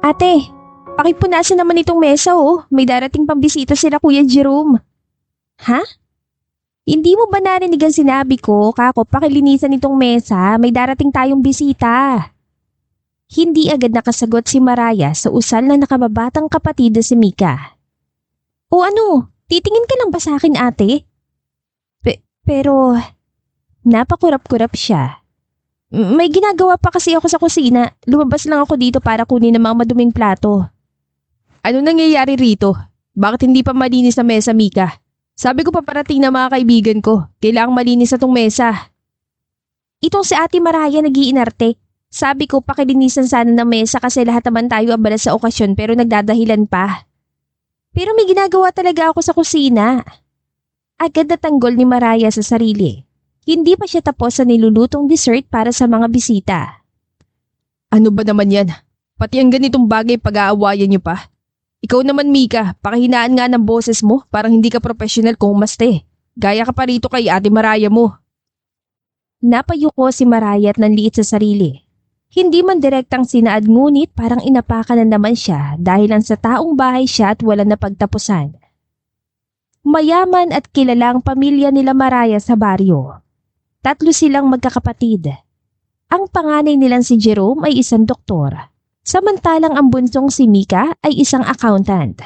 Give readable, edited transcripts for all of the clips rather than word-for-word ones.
Ate, pakipunasan naman itong mesa oh. May darating pang bisita sila Kuya Jerome. Ha? Hindi mo ba narinig ang sinabi ko, kako, pakilinisan itong mesa, may darating tayong bisita. Hindi agad nakasagot si Mariah sa usal na nakababatang kapatid na si Mika. O ano, titingin ka lang ba sa akin ate? Pero, napakurap-kurap siya. May ginagawa pa kasi ako sa kusina, lumabas lang ako dito para kunin ang mga maduming plato. Ano nangyayari rito? Bakit hindi pa malinis na mesa, Mika? Sabi ko pa parating na mga kaibigan ko, kailangang malinis na tong mesa. Itong si Ate Mariah nag-iinarte. Sabi ko pakilinisan sana ng mesa kasi lahat naman tayo abala sa okasyon pero nagdadahilan pa. Pero may ginagawa talaga ako sa kusina. Agad natanggol ni Mariah sa sarili. Hindi pa siya tapos sa nilulutong dessert para sa mga bisita. Ano ba naman yan? Pati ang ganitong bagay pag-aawayan niyo pa. Ikaw naman Mika, pakihinaan nga ng boses mo, parang hindi ka professional kung umaste. Gaya ka pa rito kay Ate Mariah mo. Napayuko si Mariah at nanliit sa sarili. Hindi man direktang sinaad ngunit parang inapakan na naman siya dahil lang sa taong bahay siya at wala na pagtapusan. Mayaman at kilalang pamilya nila Mariah sa baryo. 3 silang magkakapatid. Ang panganay nilang si Jerome ay isang doktor. Samantalang ang bunsong si Mika ay isang accountant.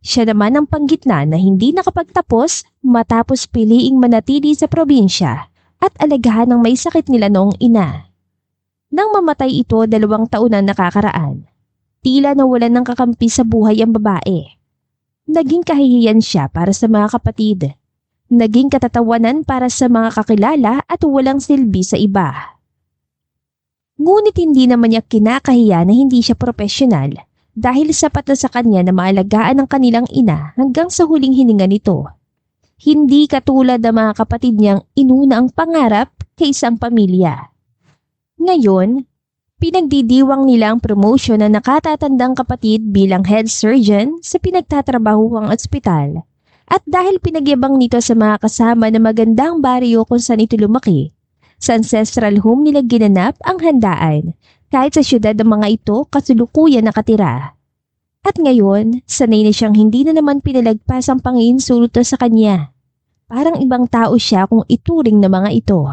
Siya naman ang panggitna na hindi nakapagtapos matapos piliing manatili sa probinsya at alagahan ng may sakit nila noong ina. Nang mamatay ito 2 taon na nakakaraan, tila nawalan ng kakampi sa buhay ang babae. Naging kahihiyan siya para sa mga kapatid. Naging katatawanan para sa mga kakilala at walang silbi sa iba. Ngunit hindi naman niya kinakahiya na hindi siya profesional dahil sapat na sa kanya na maalagaan ang kanilang ina hanggang sa huling hininga nito. Hindi katulad ng mga kapatid niyang inuna ang pangarap kaysa ang pamilya. Ngayon, pinagdidiwang nila ang promotion ng nakatatandang kapatid bilang head surgeon sa pinagtatrabahuang ospital. At dahil pinagyabang nito sa mga kasama na magandang baryo kung saan ito lumaki, sa ancestral home nila ginanap ang handaan kahit sa syudad ng mga ito kasulukuyan nakatira. At ngayon, sanay na siyang hindi na naman pinalagpas ang panginsulto sa kanya. Parang ibang tao siya kung ituring na mga ito.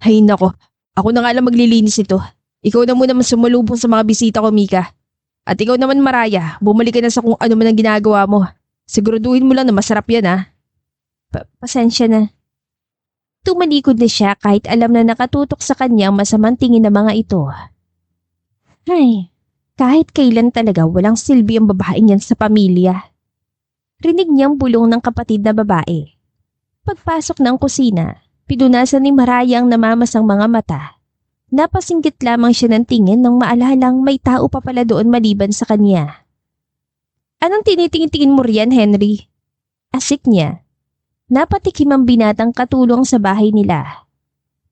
Hay nako, ako na nga lang maglilinis ito. Ikaw na muna sumalubong sa mga bisita ko, Mika. At ikaw naman, Mariah, bumalik ka na sa kung ano man ang ginagawa mo. Siguraduhin mo lang na masarap yan, ha? Pasensya na. Tumalikod na siya kahit alam na nakatutok sa kanya ang masamang tingin ng mga ito. Ay, kahit kailan talaga walang silbi ang babaeng yan sa pamilya. Rinig niyang bulong ng kapatid na babae. Pagpasok ng kusina, pinunasan ni Mariah ang namamasang mga mata. Napasinggit lamang siya ng tingin nang maalalang may tao pa pala doon maliban sa kanya. Anong tinitingin-tingin mo riyan, Henry? Asik niya. Napatikim ang binatang katulong sa bahay nila.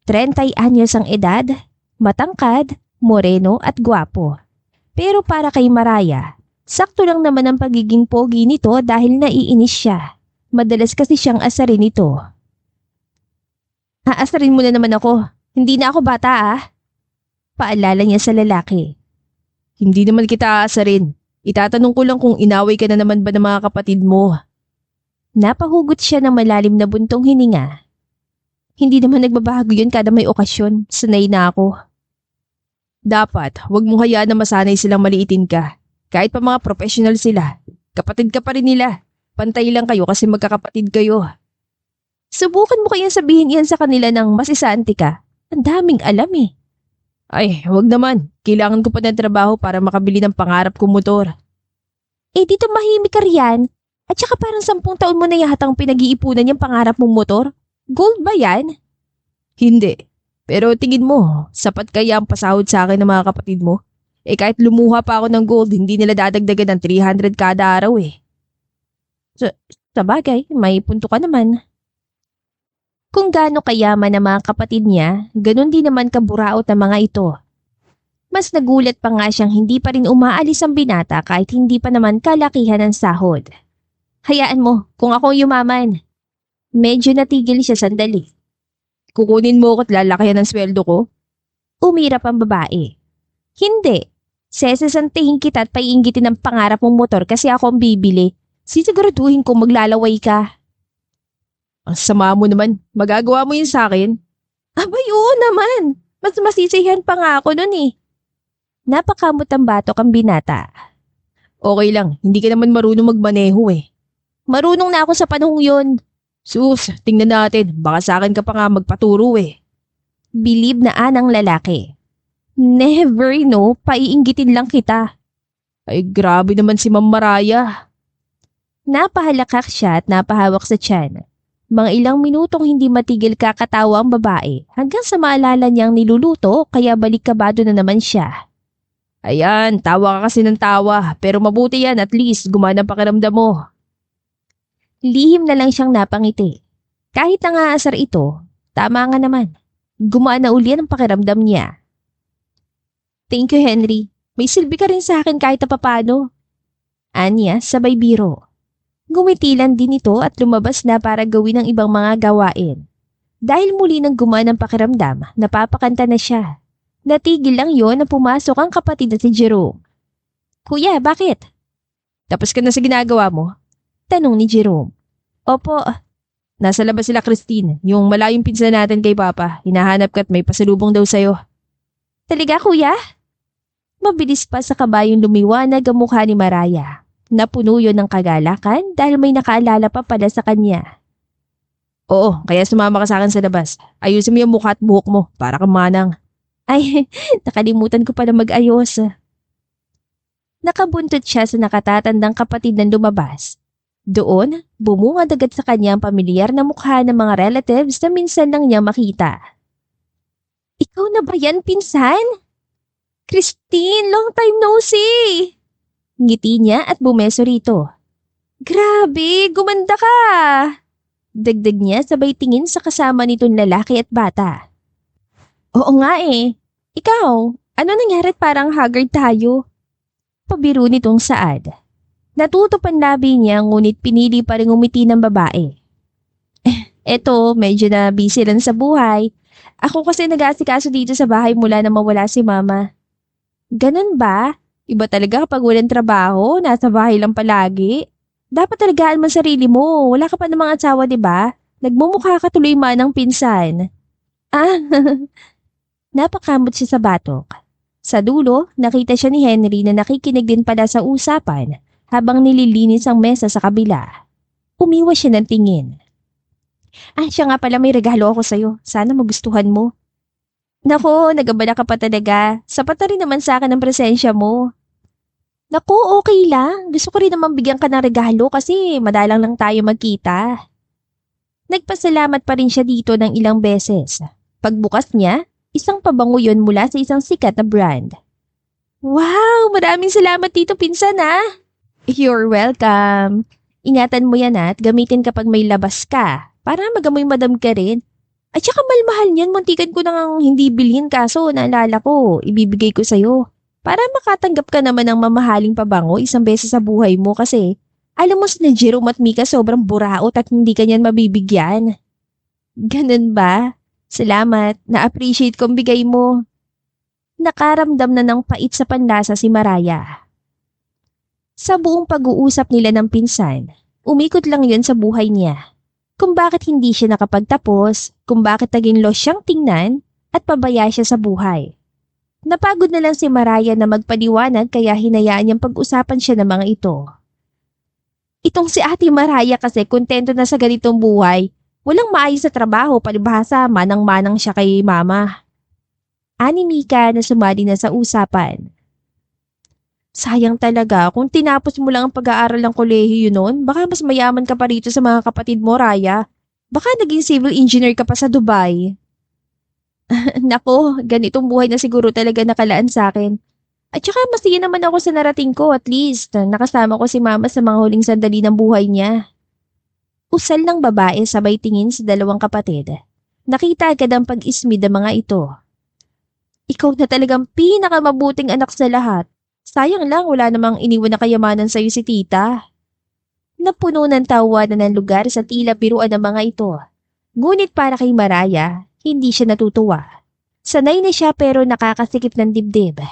30 anyos ang edad, matangkad, moreno at gwapo. Pero para kay Mariah, sakto lang naman ang pagiging pogi nito dahil naiinis siya. Madalas kasi siyang asarin ito. Aasarin mo na naman ako. Hindi na ako bata ah. Paalala niya sa lalaki. Hindi naman kita aasarin. Itatanong ko lang kung inaway ka na naman ba ng mga kapatid mo. Napahugot siya ng malalim na buntong hininga. Hindi naman nagbabago yun kada may okasyon. Sanay na ako. Dapat, huwag mong hayaan na masanay silang maliitin ka. Kahit pa mga professional sila. Kapatid ka pa rin nila. Pantay lang kayo kasi magkakapatid kayo. Subukan mo kayang sabihin iyan sa kanila ng masisante ka. Ang daming alam eh. Ay, huwag naman. Kailangan ko pa ng trabaho para makabili ng pangarap kong motor. Eh dito mahimik ka riyan. At saka parang 10 taon mo na yahatang pinag-iipunan yung pangarap mong motor. Gold ba yan? Hindi. Pero tingin mo, sapat kaya ang pasahod sa akin ng mga kapatid mo? Eh kahit lumuha pa ako ng gold, hindi nila dadagdagan ng 300 kada araw eh. Sa bagay, may punto ka naman. Kung gaano kayaman ang mga kapatid niya, ganun din naman kaburaot ang mga ito. Mas nagulat pa nga siyang hindi pa rin umaalis ang binata kahit hindi pa naman kalakihan ang sahod. Hayaan mo, kung ako yumaman. Medyo natigil siya sandali. Kukunin mo ko at lalakihan ang sweldo ko? Umirap ang babae. Hindi. Sesesantihin kita at paiinggitin ng pangarap mong motor kasi ako ang bibili. Sisiguraduhin ko maglalaway ka. Ang sama mo naman, magagawa mo yun sa akin. Abay, oo naman. Mas masisihan pa nga ako nun eh. Napakamot ang batok ang binata. Okay lang, hindi ka naman marunong magmaneho eh. Marunong na ako sa panahong yun. Sus, tingnan natin, baka sa akin ka pa nga magpaturo eh. Bilib na anang lalaki. Never no, paiinggitin lang kita. Ay grabe naman si Ma'am Maraya. Napahalakak siya at napahawak sa tiyan. Mga ilang minutong hindi matigil kakatawa ang babae hanggang sa maalala niyang niluluto kaya balik-kabado na naman siya. Ayan, tawa ka kasi ng tawa, pero mabuti yan at least gumana ang pakiramdam mo. Lihim na lang siyang napangiti. Kahit nangaasar ito, tama nga naman. Gumana uli ang pakiramdam niya. Thank you, Henry. May silbi ka rin sa akin kahit papano. Anya, sabay biro. Gumitilan din ito at lumabas na para gawin ang ibang mga gawain. Dahil muli nang gumana ang pakiramdam, napapakanta na siya. Natigil lang yon na pumasok ang kapatid na si Jerome. Kuya, bakit? Tapos ka na sa ginagawa mo? Tanong ni Jerome. Opo, Nasa labas sila Christine, yung malayong pinsan natin kay Papa. Hinahanap ka at may pasalubong daw sa'yo. talaga kuya? Mabilis pa sa kabayong lumiwanag ang mukha ni Maraya. Napuno yon ng kagalakan dahil may nakaalala pa pala sa kanya. Oo, kaya sumama ka sa akin sa labas. Ayusin mo yung mukha at buhok mo para kang manang. Ay, nakalimutan ko pala mag-ayos. Nakabuntot siya sa nakatatandang kapatid na lumabas. Doon, bumungad agad sa kanya ang pamilyar na mukha ng mga relatives na minsan lang niya makita. Ikaw na ba yan, pinsan? Christine, long time no see! Ngiti niya at bumeso rito. Grabe, gumanda ka! Dagdag niya sabay tingin sa kasama nitong lalaki at bata. Oo nga eh. Ikaw, ano nangyari at parang haggard tayo? Pabiro nitong Saad. Natutup ang labi niya ngunit pinili pa rin umiti ng babae. Eto, medyo na busy lang sa buhay. Ako kasi nag-aasikaso dito sa bahay mula na mawala si mama. Ganun ba? Iba talaga kapag walang trabaho, nasa bahay lang palagi. Dapat talagaan mo sarili mo, wala ka pa namang asawa, di ba? Nagmumukha ka tuloy manang pinsan. Ah, napakamot siya sa batok. Sa dulo, nakita siya ni Henry na nakikinig din pala sa usapan habang nililinis ang mesa sa kabila. Umiwas siya ng tingin. Siya nga pala may regalo ako sa'yo. Sana magustuhan mo. Nako, nagabala ka pa talaga. Sapat na rin naman sa akin ang presensya mo. Naku, okay lang. Gusto ko rin naman bigyan ka ng regalo kasi madalang lang tayo magkita. Nagpasalamat pa rin siya dito ng ilang beses. Pagbukas niya, isang pabango yun mula sa isang sikat na brand. Wow! Maraming salamat dito, pinsan ah! You're welcome. Ingatan mo yan at gamitin kapag may labas ka para magamoy madam ka rin. At saka malmahal niyan, muntikan ko nang hindi bilhin kaso naalala ko, ibibigay ko sa'yo. Para makatanggap ka naman ng mamahaling pabango isang beses sa buhay mo kasi alam mo na Jerome at Mika sobrang buraot at hindi ka niyan mabibigyan. Ganun ba? Salamat, na-appreciate kong bigay mo. Nakaramdam na ng pait sa panlasa si Maraya. Sa buong pag-uusap nila ng pinsan, umikot lang yun sa buhay niya. Kung bakit hindi siya nakapagtapos, kung bakit naging lost siyang tingnan, at pabaya siya sa buhay. Napagod na lang si Maraya na magpaliwanag kaya hinayaan niyang pag-usapan siya ng mga ito. Itong si Ate Maraya kasi kontento na sa ganitong buhay. Walang maayos sa trabaho, palibhasa, manang-manang siya kay mama. Ani Mika na sumali na sa usapan. Sayang talaga, kung tinapos mo lang ang pag-aaral ng kolehiyo noon, baka mas mayaman ka pa rito sa mga kapatid mo, Raya. Baka naging civil engineer ka pa sa Dubai. Nako, ganitong buhay na siguro talaga nakalaan sa akin. At saka masaya naman ako sa narating ko, at least nakasama ko si mama sa mga huling sandali ng buhay niya. Usal ng babae sabay tingin sa dalawang kapatid. Nakita agad ang pag-ismid ng mga ito. Ikaw na talagang pinakamabuting anak sa lahat. Sayang lang wala namang iniwan na kayamanan sa'yo si tita. Napuno ng tawanan ng lugar sa tila biruan ng mga ito. Ngunit para kay Maraya, hindi siya natutuwa. Sanay na siya pero nakakasikip ng dibdib.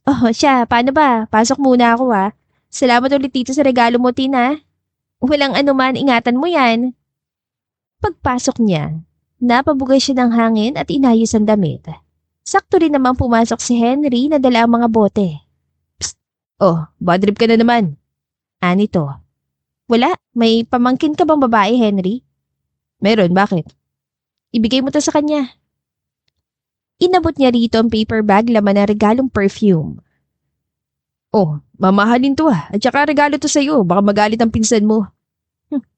Oh, siya, paano ba? Pasok muna ako ha. Salamat ulit dito sa regalo mo, Tina. Walang anuman, ingatan mo yan. Pagpasok niya, napabugay siya ng hangin at inayos ang damit. Sakto rin namang pumasok si Henry na dala ang mga bote. Oh, bad trip ka na naman. Anito. Wala, may pamangkin ka bang babae, Henry? Meron, bakit? Ibigay mo to sa kanya. Inabot niya rito ang paper bag laman ng regalong perfume. Oh, mamahalin to ah. At saka regalo to sa'yo. Baka magalit ang pinsan mo.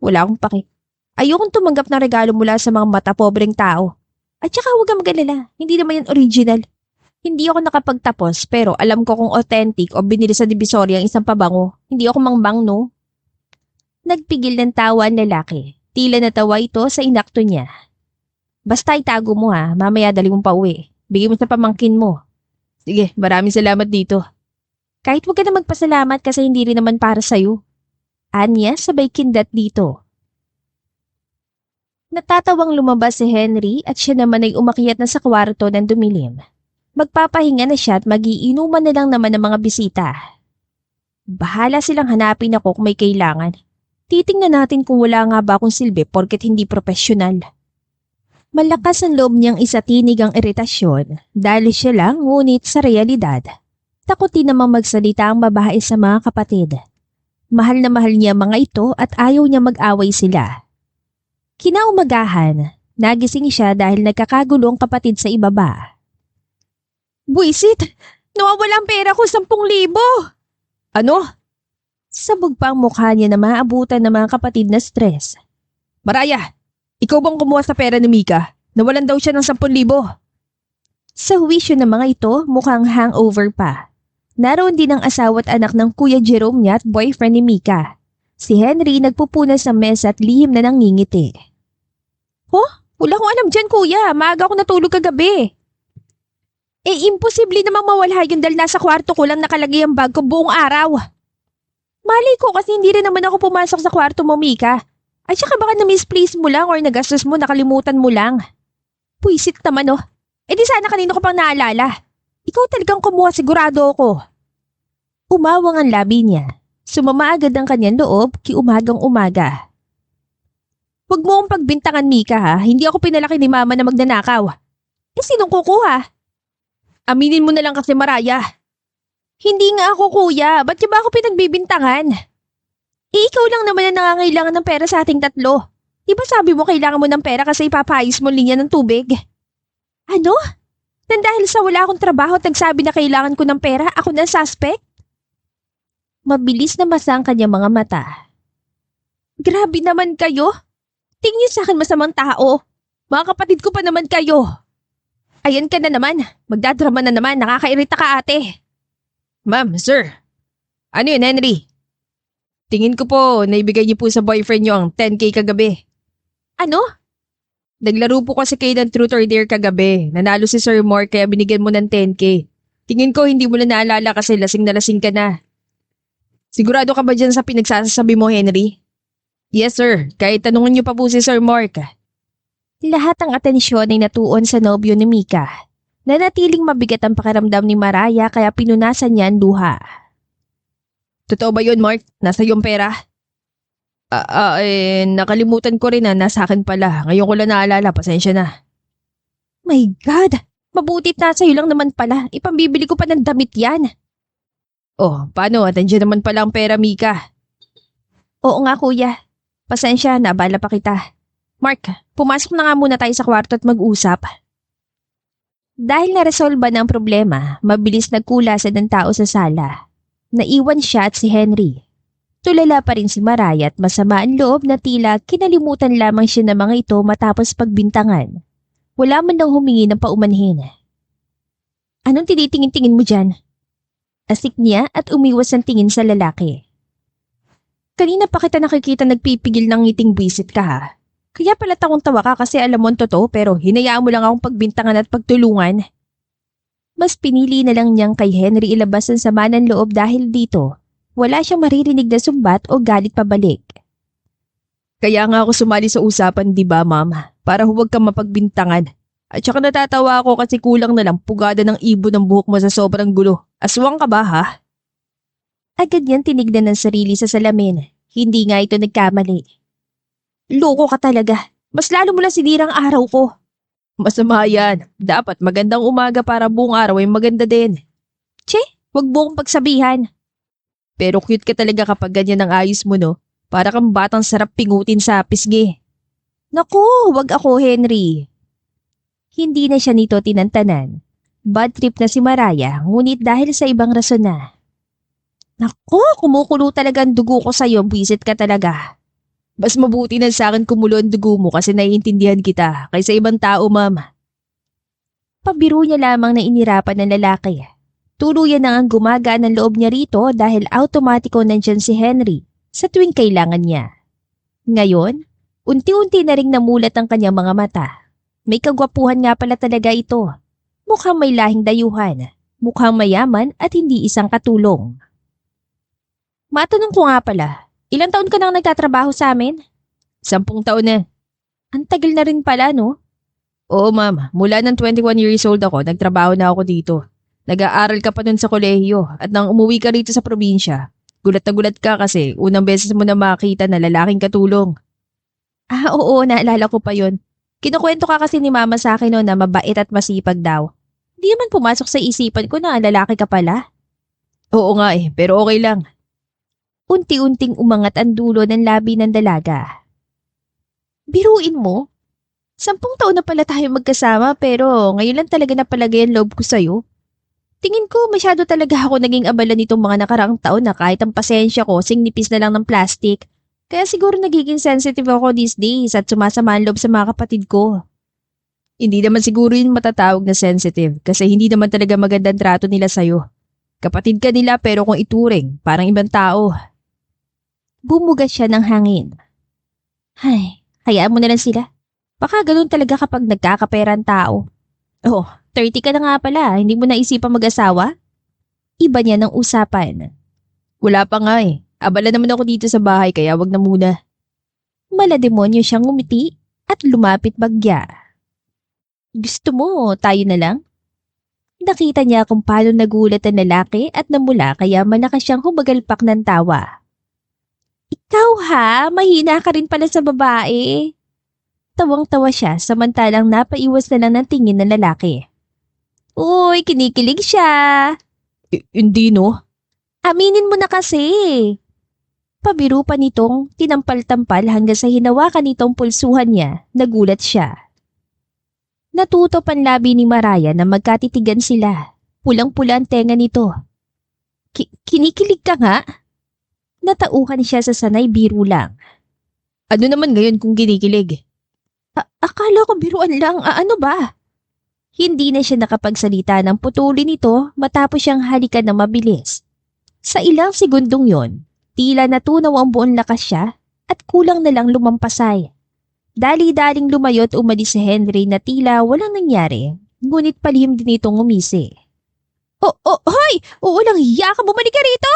Wala akong pake. Ayokong tumanggap ng regalo mula sa mga mata-pobreng tao. At saka huwag kang mag-alala, hindi naman yan original. Hindi ako nakapagtapos pero alam ko kung authentic o binili sa Divisoria ang isang pabango. Hindi ako mangbang, no? Nagpigil ng tawa ang lalaki. Tila natawa ito sa inakto niya. Basta itago mo ha, mamaya dali mong pauwi. Bigay mo sa pamangkin mo. Sige, maraming salamat dito. Kahit huwag ka na magpasalamat kasi hindi rin naman para sa'yo. Anya sabay kindat dito. Natatawang lumabas si Henry at siya naman ay umakyat na sa kwarto ng dumilim. Magpapahinga na siya at magiinuman na lang naman ng mga bisita. Bahala silang hanapin ako kung may kailangan. Titingnan natin kung wala nga ba akong silbi porket hindi profesional. Malakas ang loob niyang isatinig ang iritasyon dahil siya lang ngunit sa realidad. Takot din namang magsalita ang babae sa mga kapatid. Mahal na mahal niya mga ito at ayaw niya mag-away sila. Kinaumagahan, nagising siya dahil nagkakagulo ang kapatid sa ibaba. Buisit! Nawawala ang pera ko, 10,000! Ano? Sabog pa ang mukha niya na maabutan ng mga kapatid na stress. Maraya, ikaw bang kumuha sa pera ni Mika? Nawalan daw siya ng 10,000. Sa huwisyo ng mga ito, mukhang hangover pa. Naroon din ang asawa at anak ng Kuya Jerome niya at boyfriend ni Mika. Si Henry nagpupunas sa mesa at lihim na nangingiti. Wala akong alam dyan, kuya. Maaga ako natulog kagabi. Imposible namang mawala yun dahil nasa kwarto ko lang nakalagay ang bag ko buong araw. Malay ko kasi hindi rin naman ako pumasok sa kwarto mo, Mika. At saka baka na-misplace mo lang or nagastos mo, nakalimutan mo lang. Puisit naman oh. Di sana kanino ko pang naalala. Ikaw talagang kumuha, sigurado ako. Umawang ang labi niya. Sumama agad ang kanyang loob kiumagang umaga. Huwag mo akong pagbintangan, Mika ha. Hindi ako pinalaki ni mama na magnanakaw. Sinong kukuha? Aminin mo na lang kasi, Maraya. Hindi nga ako, kuya. Ba't niya ba ako pinagbibintangan? Ikaw lang naman ang nangangailangan ng pera sa ating tatlo. Di ba sabi mo kailangan mo ng pera kasi ipapayos mo linya ng tubig? Ano? Nang dahil sa wala akong trabaho at nagsabi na kailangan ko ng pera, ako na suspect? Mabilis na basa ang kanyang mga mata. Grabe naman kayo. Tingin niyo sa akin masamang tao. Mga kapatid ko pa naman kayo. Ayan ka na naman. Magdadrama na naman. Nakakairita ka, ate. Ma'am, sir. Ano yun, Henry? Tingin ko po, naibigay niyo po sa boyfriend niyo ang 10K kagabi. Ano? Naglaro po kasi kayo ng Truth or Dare kagabi. Nanalo si Sir Moore kaya binigyan mo ng 10K. Tingin ko hindi mo na naalala kasi lasing na lasing ka na. Sigurado ka ba dyan sa pinagsasabi mo, Henry? Yes, sir. Kahit tanungin niyo pa po si Sir Mark. Lahat ng atensyon ay natuon sa nobyo ni Mika. Nanatiling mabigat ang pakiramdam ni Maraya kaya pinunasan niya ang luha. Totoo ba yun, Mark? Nasa yung pera? Nakalimutan ko rin na nasa akin pala. Ngayon ko lang naalala, pasensya na. My God! Mabutit na sa'yo lang naman pala. Ipambibili ko pa ng damit yan. Oh, paano? Atensya naman pala ang pera, Mika. Oo nga, kuya. Pasensya, nabala pa kita. Mark, pumasok na nga muna tayo sa kwarto at mag-usap. Dahil naresolba na ang problema, mabilis nagkulasan ng tao sa sala. Naiwan siya at si Henry. Tulala pa rin si Maraya at masama ang loob na tila kinalimutan lamang siya ng mga ito matapos pagbintangan. Wala man nang humingi ng paumanhin. Anong tinitingin-tingin mo dyan? Asik niya at umiwas ang tingin sa lalaki. Kanina pa kita nakikita nagpipigil ng ngiting buwisit ka ha. Kaya pala takong-tawa ka kasi alam mo ang totoo pero hinayaan mo lang akong pagbintangan at pagtulungan. Mas pinili na lang niyang kay Henry ilabas ang sama ng loob dahil dito, wala siyang maririnig na sumbat o galit pabalik. Kaya nga ako sumali sa usapan, di ba, ma'am? Para huwag kang mapagbintangan. At saka natatawa ako kasi kulang na lang pugada ng ibon ng buhok mo sa sobrang gulo. Aswang ka ba ha? Agad niyang tinignan ng sarili sa salamin. Hindi nga ito nagkamali. Loko ka talaga. Mas lalo mo lang sinirang araw ko. Masama yan. Dapat magandang umaga para buong araw ay maganda din. Huwag mo kong pagsabihan. Pero cute ka talaga kapag ganyan ang ayos mo no? Para kang batang sarap pingutin sa pisngi. Naku, wag ako, Henry. Hindi na siya nito tinantanan. Bad trip na si Mariah, ngunit dahil sa ibang rason na. Naku, kumukulo talaga ang dugo ko sa'yo, buwisit ka talaga. Mas mabuti na sa akin kumulo ang dugo mo kasi naiintindihan kita kaysa ibang tao, ma'am. Pabiro niya lamang na inirapan ng lalaki. Tuluyan na ang gumagaan ng loob niya rito dahil automatiko nandyan si Henry sa tuwing kailangan niya. Ngayon, unti-unti na ring namulat ang kanyang mga mata. May kagwapuhan nga pala talaga ito. Mukhang may lahing dayuhan, mukhang mayaman at hindi isang katulong. Matanong ko nga pala, ilang taon ka nang nagtatrabaho sa amin? 10 taon na. Ang tagal na rin pala, no? Oo, ma'am. Mula ng 21 years old ako, nagtrabaho na ako dito. Nag-aaral ka pa nun sa kolehiyo at nang umuwi ka rito sa probinsya, gulat na gulat ka kasi unang beses mo na makita na lalaking katulong. Ah, oo, naalala ko pa yon. Kinukwento ka kasi ni mama sa akin no, na mabait at masipag daw. Hindi naman pumasok sa isipan ko na lalaki ka pala. Oo nga pero okay lang. Unti-unting umangat ang dulo ng labi ng dalaga. Biruin mo? 10 taon na pala tayo magkasama pero ngayon lang talaga napalagay ang loob ko sa'yo. Tingin ko masyado talaga ako naging abala nitong mga nakaraang taon na kahit ang pasensya ko singnipis na lang ng plastic. Kaya siguro nagiging sensitive ako these days at sumasama ang loob sa mga kapatid ko. Hindi naman siguro yun matatawag na sensitive kasi hindi naman talaga magandang trato nila sa'yo. Kapatid ka nila pero kung ituring, parang ibang tao. Bumuga siya ng hangin. Ay, hayaan mo na lang sila. Baka ganun talaga kapag nagkakapera ang tao. Oh, 30 ka na nga pala, hindi mo naisipang mag-asawa? Iba niya ng usapan. Wala pa nga Abala naman ako dito sa bahay kaya wag na muna. Malademonyo siyang ngumiti at lumapit bagya. Gusto mo, tayo na lang? Nakita niya kung paano nagulat ang lalaki at namula kaya malakas siyang humagalpak ng tawa. Ikaw ha, mahina ka rin pala sa babae. Tawang-tawa siya samantalang napaiwas na lang ng tingin ng lalaki. Uy, kinikilig siya. Hindi no? Aminin mo na kasi. Pabiro pa nitong tinampal-tampal hanggang sa hinawakan nitong pulsuhan niya, nagulat siya. Natutop ang labi ni Mariah na magkatitigan sila. Pulang-pula ang tenga nito. Kinikilig ka nga? Natauhan siya sa sanay biro lang. Ano naman ngayon kung kinikilig? Akala ko biruan lang, ano ba? Hindi na siya nakapagsalita ng putulin nito matapos siyang halikan na mabilis. Sa ilang segundong yon, tila natunaw ang buong lakas siya at kulang na lang lumampasay. Dali-daling lumayo at umalis si Henry na tila walang nangyari, ngunit palihim din itong umisi. Hoy! Uulang hiya ka, bumalik ka rito!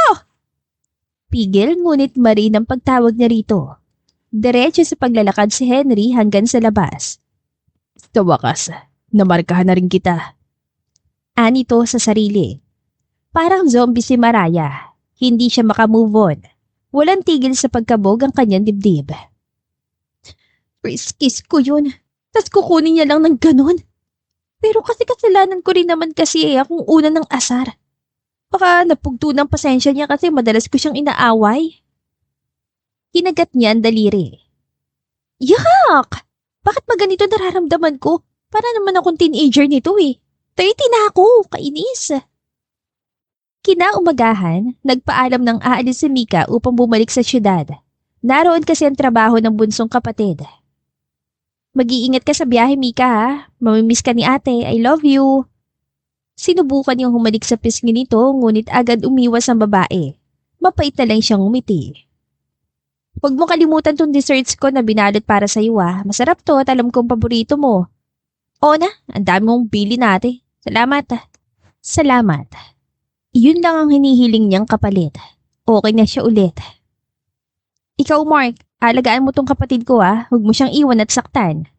Pigil ngunit marin ang pagtawag niya rito. Diretso sa paglalakad si Henry hanggang sa labas. Sa wakas, namarkahan na rin kita. Anito sa sarili. Parang zombie si Mariah. Hindi siya makamove on. Walang tigil sa pagkabog ang kanyang dibdib. First kiss ko yun. Tas kukunin niya lang ng ganun. Pero kasi kasalanan ko rin naman kasi akong una ng asar. Baka napugto ng pasensya niya kasi madalas ko siyang inaaway. Kinagat niya ang daliri. Yak! Bakit ba ganito nararamdaman ko? Para naman akong teenager nito 30 na ako, kainis. Kinaumagahan, nagpaalam ng aalis si Mika upang bumalik sa syudad. Naroon kasi ang trabaho ng bunsong kapatid. Mag-iingat ka sa biyahe, Mika ha. Mamimiss ka ni ate, I love you. Sinubukan niyang humalik sa pisngi nito ngunit agad umiwas ang babae. Mapait na lang siyang umiti. Huwag mo kalimutan tong desserts ko na binalot para sa iyo Masarap to at alam kong paborito mo. Oo na, ang dami mong bili natin. Salamat. Salamat. Iyon lang ang hinihiling niyang kapalit. Okay na siya ulit. Ikaw, Mark, alagaan mo tong kapatid ko Huwag mo siyang iwan at saktan.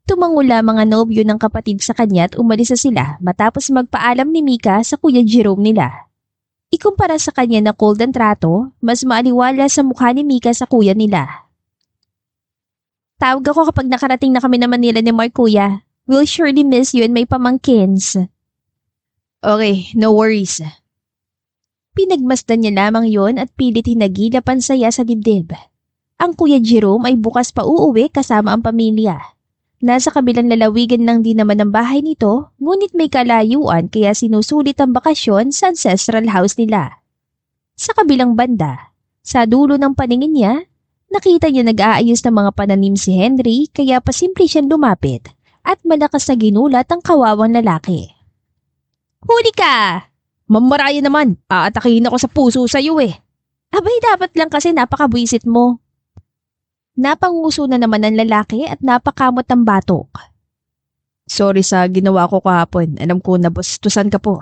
Tumango lamang ang nobyo ng kapatid sa kanya at umalis na sila matapos magpaalam ni Mika sa Kuya Jerome nila. Ikumpara sa kanya na cold ang trato, mas maaliwala sa mukha ni Mika sa kuya nila. Tawag ako kapag nakarating na kami na Manila ni Mark, kuya. We'll surely miss you and may pamangkins. Okay, no worries. Pinagmasdan niya lamang yon at pilit hinagilap ang saya sa dibdib. Ang Kuya Jerome ay bukas pa uuwi kasama ang pamilya. Nasa kabilang lalawigan lang din naman ang bahay nito, ngunit may kalayuan kaya sinusulit ang bakasyon sa ancestral house nila. Sa kabilang banda, sa dulo ng paningin niya, nakita niya nag-aayos ng mga pananim si Henry kaya pasimple siyang lumapit at malakas na ginulat ang kawawang lalaki. Huli ka! Mamaraya naman, aatakihin ako sa puso sa'yo eh. Abay dapat lang kasi napakabwisit mo. Napanguso na naman ang lalaki at napakamot ang batok. Sorry sa ginawa ko kahapon. Alam ko na bastusan ka po.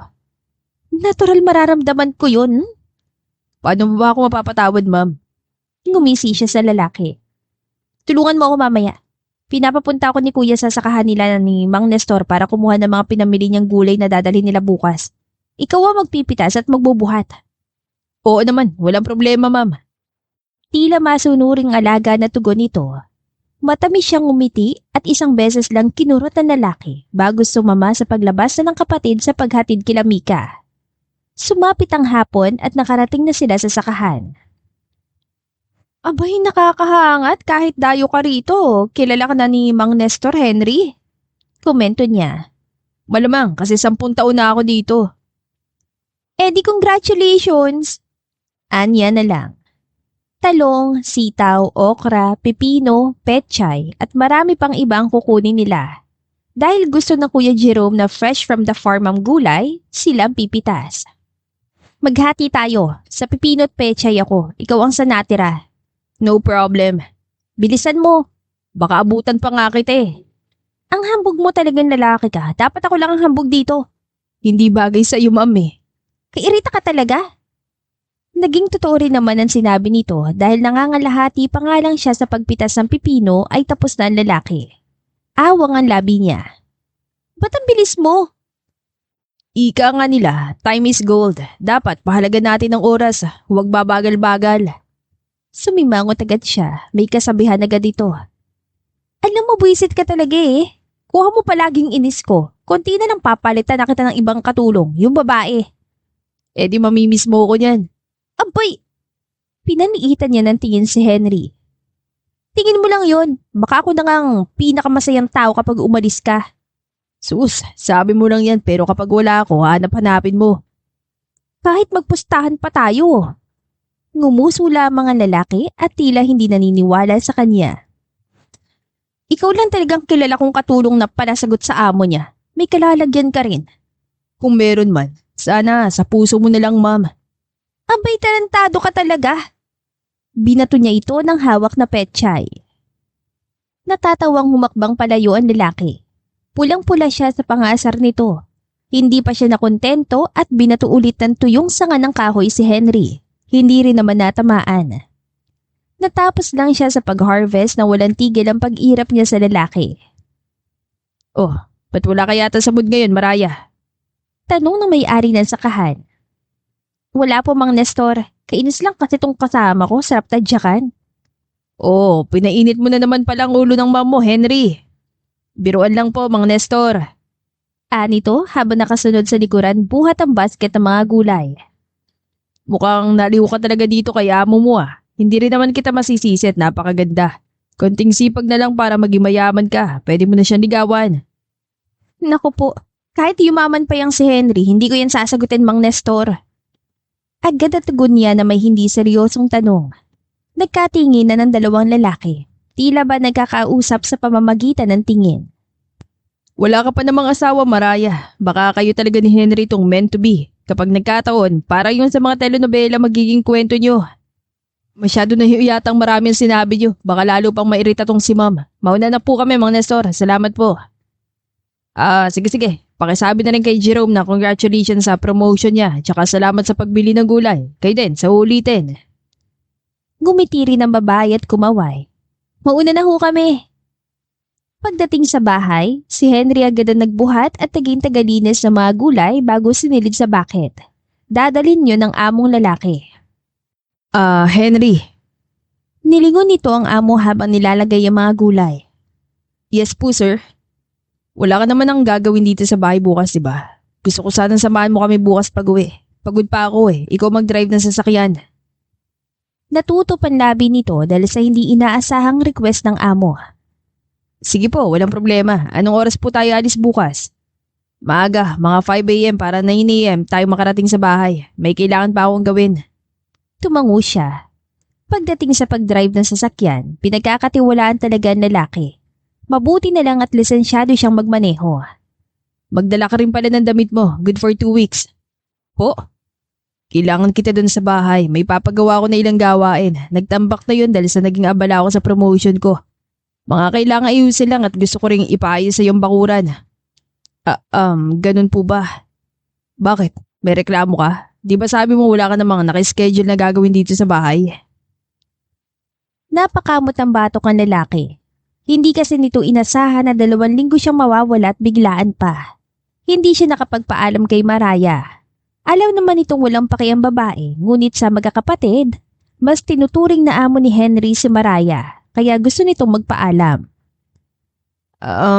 Natural mararamdaman ko yun. Paano mo ba ako mapapatawad, ma'am? Ngumisi siya sa lalaki. Tulungan mo ako mamaya. Pinapapunta ako ni Kuya sa sakahan nila ni Mang Nestor para kumuha ng mga pinamili niyang gulay na dadalhin nila bukas. Ikaw ang magpipitas at magbubuhat. Oo naman, walang problema, ma'am. Tila masunuring alaga na tugon nito. Matamis siyang umiti at isang beses lang kinurot ang lalaki bago sumama sa paglabas na ng kapatid sa paghatid kila Mika. Sumapit ang hapon at nakarating na sila sa sakahan. Abay, nakakahangat kahit dayo ka rito. Kilala ka na ni Mang Nestor, Henry. Komento niya. Malamang kasi 10 taon na ako dito. Eh di congratulations! Anya na lang. Talong, sitaw, okra, pipino, pechay at marami pang iba ang kukunin nila. Dahil gusto ng Kuya Jerome na fresh from the farm ang gulay, sila ang pipitas. Maghati tayo. Sa pipino at pechay ako. Ikaw ang sanatira. No problem. Bilisan mo. Baka abutan pa nga kita eh. Ang hambog mo talagang lalaki ka. Dapat ako lang ang hambog dito. Hindi bagay sa iyo, ma'am eh. Kairita ka talaga. Naging totoo rin naman ang sinabi nito dahil nangangalahati pa nga lang siya sa pagpitas ng pipino ay tapos na ang lalaki. Awang ang labi niya. Ba't ang bilis mo? Ika nga nila, time is gold. Dapat pahalaga natin ang oras. Huwag babagal-bagal. Sumimangot agad siya. May kasabihan agad dito. Alam mo, buwisit ka talaga eh. Kuha mo palaging inis ko. Konti na lang papalitan na kita ng ibang katulong, yung babae. Eh di mamimiss mo ko niyan. Abay! Pinaniitan niya ng tingin si Henry. Tingin mo lang yon. Baka ako na ngang pinakamasayang tao kapag umalis ka. Sus, sabi mo lang yan pero kapag wala ako, hanap-hanapin mo. Kahit magpustahan pa tayo. Ngumuso lamang ang lalaki at tila hindi naniniwala sa kanya. Ikaw lang talagang kilala kong katulong na panasagot sa amo niya. May kalalagyan ka rin. Kung meron man, sana sa puso mo na lang, ma'am. Abay, talentado ka talaga. Binato niya ito ng hawak na pechay. Natatawang humakbang palayo ang lalaki. Pulang-pula siya sa pangasar nito. Hindi pa siya nakontento at binato ulit ng tuyong sanga ng kahoy si Henry. Hindi rin naman natamaan. Natapos lang siya sa pag-harvest na walang tigil ang pag-irap niya sa lalaki. Oh, ba't wala ka yata sa mood ngayon, Maraya? Tanong ng may-ari ng sakahan. Wala po, Mang Nestor. Kainis lang kasi tong kasama ko, sarap tadyakan. Oh, pinainit mo na naman palang ulo ng mom mo, Henry. Biruan lang po, Mang Nestor. Nito habang nakasunod sa likuran buhat ang basket ng mga gulay. Mukhang naliw ka talaga dito kay amo mo ah. Hindi rin naman kita masisisi at napakaganda. Konting sipag na lang para maging mayaman ka. Pwede mo na siyang ligawan. Naku po, kahit yumaman pa yang si Henry, hindi ko yan sasagutin, Mang Nestor. Agad at tugon niya na may hindi seryosong tanong. Nagkatingin na ng dalawang lalaki. Tila ba nagkakausap sa pamamagitan ng tingin. Wala ka pa namang asawa, Maraya. Baka kayo talaga ni Henry tong meant to be. Kapag nagkataon, para yun sa mga telenovela magiging kwento nyo. Masyado na yatang marami ang sinabi nyo. Baka lalo pang mairita tong si ma'am. Mauna na po kami, Mang Nestor. Salamat po. Sige. Pakisabi na rin kay Jerome na congratulations sa promotion niya. Tsaka salamat sa pagbili ng gulay. Kayo din, sa ulitin. Gumiti rin ang babae at kumaway. Mauna na ho kami. Pagdating sa bahay, si Henry agad ang nagbuhat at naging tagalinis ng mga gulay bago sinilid sa bucket. Dadalhin yun ng among lalaki. Henry. Nilingon nito ang amo habang nilalagay ang mga gulay. Yes po, sir. Wala ka naman ang gagawin dito sa bahay bukas, diba? Gusto ko sanang samahan mo kami bukas pag-uwi. Pagod pa ako eh. Ikaw mag-drive ng sasakyan. Natuto panlabi nito dahil sa hindi inaasahang request ng amo. Sige po, walang problema. Anong oras po tayo alis bukas? Maaga, mga 5 a.m. para 9 a.m. tayo makarating sa bahay. May kailangan pa akong gawin. Tumango siya. Pagdating sa pag-drive ng sasakyan, pinagkakatiwalaan talaga ang lalaki. Mabuti na lang at lisensyado siyang magmaneho. Magdala ka rin pala ng damit mo. Good for 2 weeks. Po? Kailangan kita dun sa bahay. May papagawa ko na ilang gawain. Nagtambak na yun dahil sa naging abala ako sa promotion ko. Mga kailangan ayusin lang at gusto ko ring ipaayos sa iyong bakuran. Ganun po ba? Bakit? May reklamo ka? Di ba sabi mo wala ka namang nakaschedule na gagawin dito sa bahay? Napakamot ang batok ang lalaki. Hindi kasi nito inasahan na 2 linggo siyang mawawala at biglaan pa. Hindi siya nakapagpaalam kay Maraya. Alam naman itong walang pakiang babae, ngunit sa magkakapatid, mas tinuturing na amo ni Henry si Maraya, kaya gusto nitong magpaalam.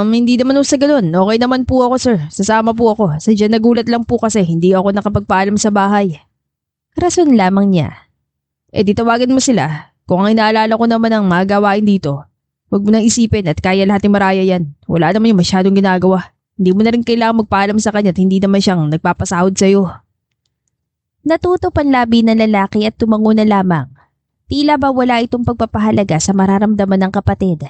Hindi naman sa ganun. Okay naman po ako, sir. Sasama po ako. Sadya nagulat lang po kasi hindi ako nakapagpaalam sa bahay. Rason lamang niya. Di tawagan mo sila. Kung ang inaalala ko naman ang mga gawain dito, huwag mo nang isipin at kaya lahat ni Maraya yan. Wala naman yung masyadong ginagawa. Hindi mo na rin kailangan magpaalam sa kanya at hindi naman siyang nagpapasahod sa'yo. Natuto panlabi ng lalaki at tumango na lamang. Tila ba wala itong pagpapahalaga sa mararamdaman ng kapatid.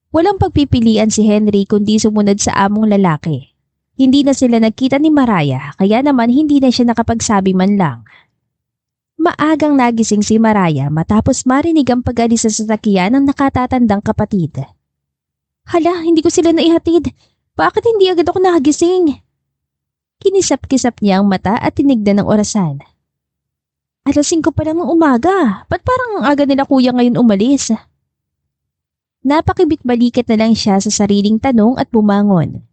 Walang pagpipilian si Henry kundi sumunod sa among lalaki. Hindi na sila nagkita ni Maraya kaya naman hindi na siya nakapagsabi man lang. Maagang nagising si Maraya matapos marinig ang pag-alis sa sasakyan ng nakatatandang kapatid. Hala, hindi ko sila naihatid. Bakit hindi agad ako nakagising? Kinisap-kisap niya ang mata at tinignan ng orasan. 5:00 pa lang ng umaga. Ba't parang ang aga nila kuya ngayon umalis? Napakibit-balikat na lang siya sa sariling tanong at bumangon.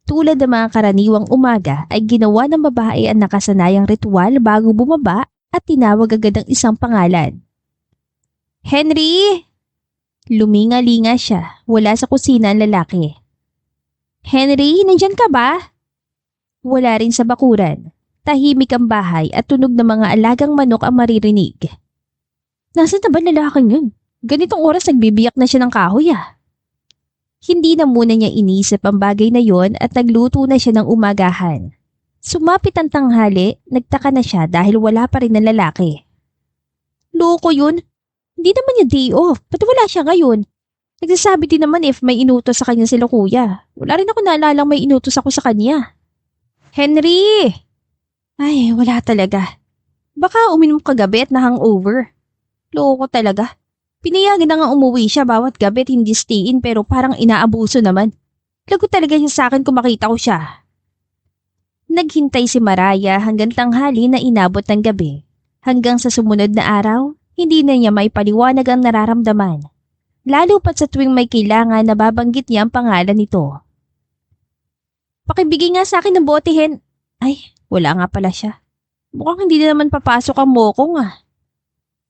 Tulad ng mga karaniwang umaga ay ginawa ng babae ang nakasanayang ritual bago bumaba at tinawag agad ang isang pangalan. Henry! Luminga-linga siya, wala sa kusina ang lalaki. Henry, nandyan ka ba? Wala rin sa bakuran. Tahimik ang bahay at tunog ng mga alagang manok ang maririnig. Nasaan na ba lalaking yun? Ganitong oras nagbibiyak na siya ng kahoy Hindi na muna niya inisip ang bagay na yon at nagluto na siya ng umagahan. Sumapit ang tanghali, nagtaka na siya dahil wala pa rin ang lalaki. Loko yun? Hindi naman niya day off. Ba't wala siya ngayon? Nagsasabi din naman if may inutos sa kanya sila kuya. Wala rin ako naalalang may inutos ako sa kanya. Henry! Ay, wala talaga. Baka uminom kagabi at na-hangover. Loko talaga. Pinayagan na nga umuwi siya bawat gabi at hindi stay-in pero parang inaabuso naman. Lagot talaga siya sa akin kung makita ko siya. Naghintay si Maraya hanggang tanghali na inabot ng gabi. Hanggang sa sumunod na araw, hindi na niya maipaliwanag ang nararamdaman. Lalo pat sa tuwing may kailangan na babanggit niya ang pangalan nito. Pakibigay nga sa akin ng bote, Hen. Ay, wala nga pala siya. Mukhang hindi na naman papasok ang mokong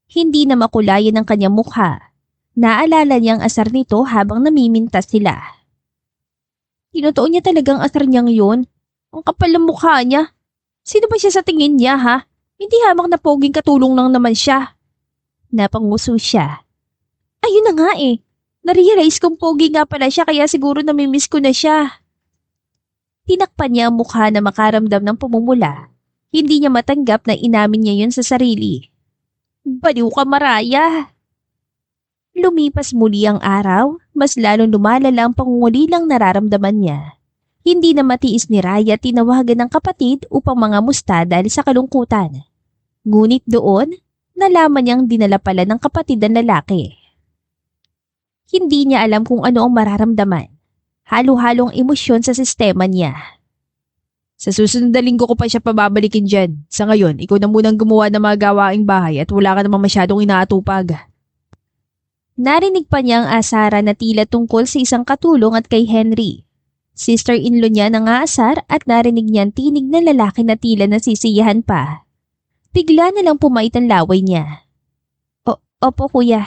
Hindi na makulayan ang kanyang mukha. Naalala niyang asar nito habang namimintas sila. Tinutuon niya talagang asar niyang yun. Ang kapal ng mukha niya. Sino ba siya sa tingin niya Hindi hamak na poging katulong lang naman siya. Napanguso siya. Ayun na nga Narealize kong pogi nga pala siya kaya siguro namimiss ko na siya. Tinakpan niya ang mukha na makaramdam ng pumumula. Hindi niya matanggap na inamin niya yun sa sarili. Baliw ka, Maraya. Lumipas muli ang araw, mas lalong lumalala ang pangungulilang nararamdaman niya. Hindi na matiis ni Raya tinawagan ng kapatid upang mangamusta dahil sa kalungkutan. Ngunit doon, nalaman niyang dinala pala ng kapatid ang lalaki. Hindi niya alam kung ano ang mararamdaman. Halo-halong emosyon sa sistema niya. Sa susunod na linggo ko pa siya pababalikin dyan. Sa ngayon, ikaw na munang gumawa ng mga gawaing bahay at wala ka namang masyadong inaatupag. Narinig pa niya ang asara na tila tungkol sa isang katulong at kay Henry. Sister-in-law niya nang aasar at narinig niyang tinig ng lalaki na tila nasisiyahan pa. Bigla na lang pumait ang laway niya. Opo kuya.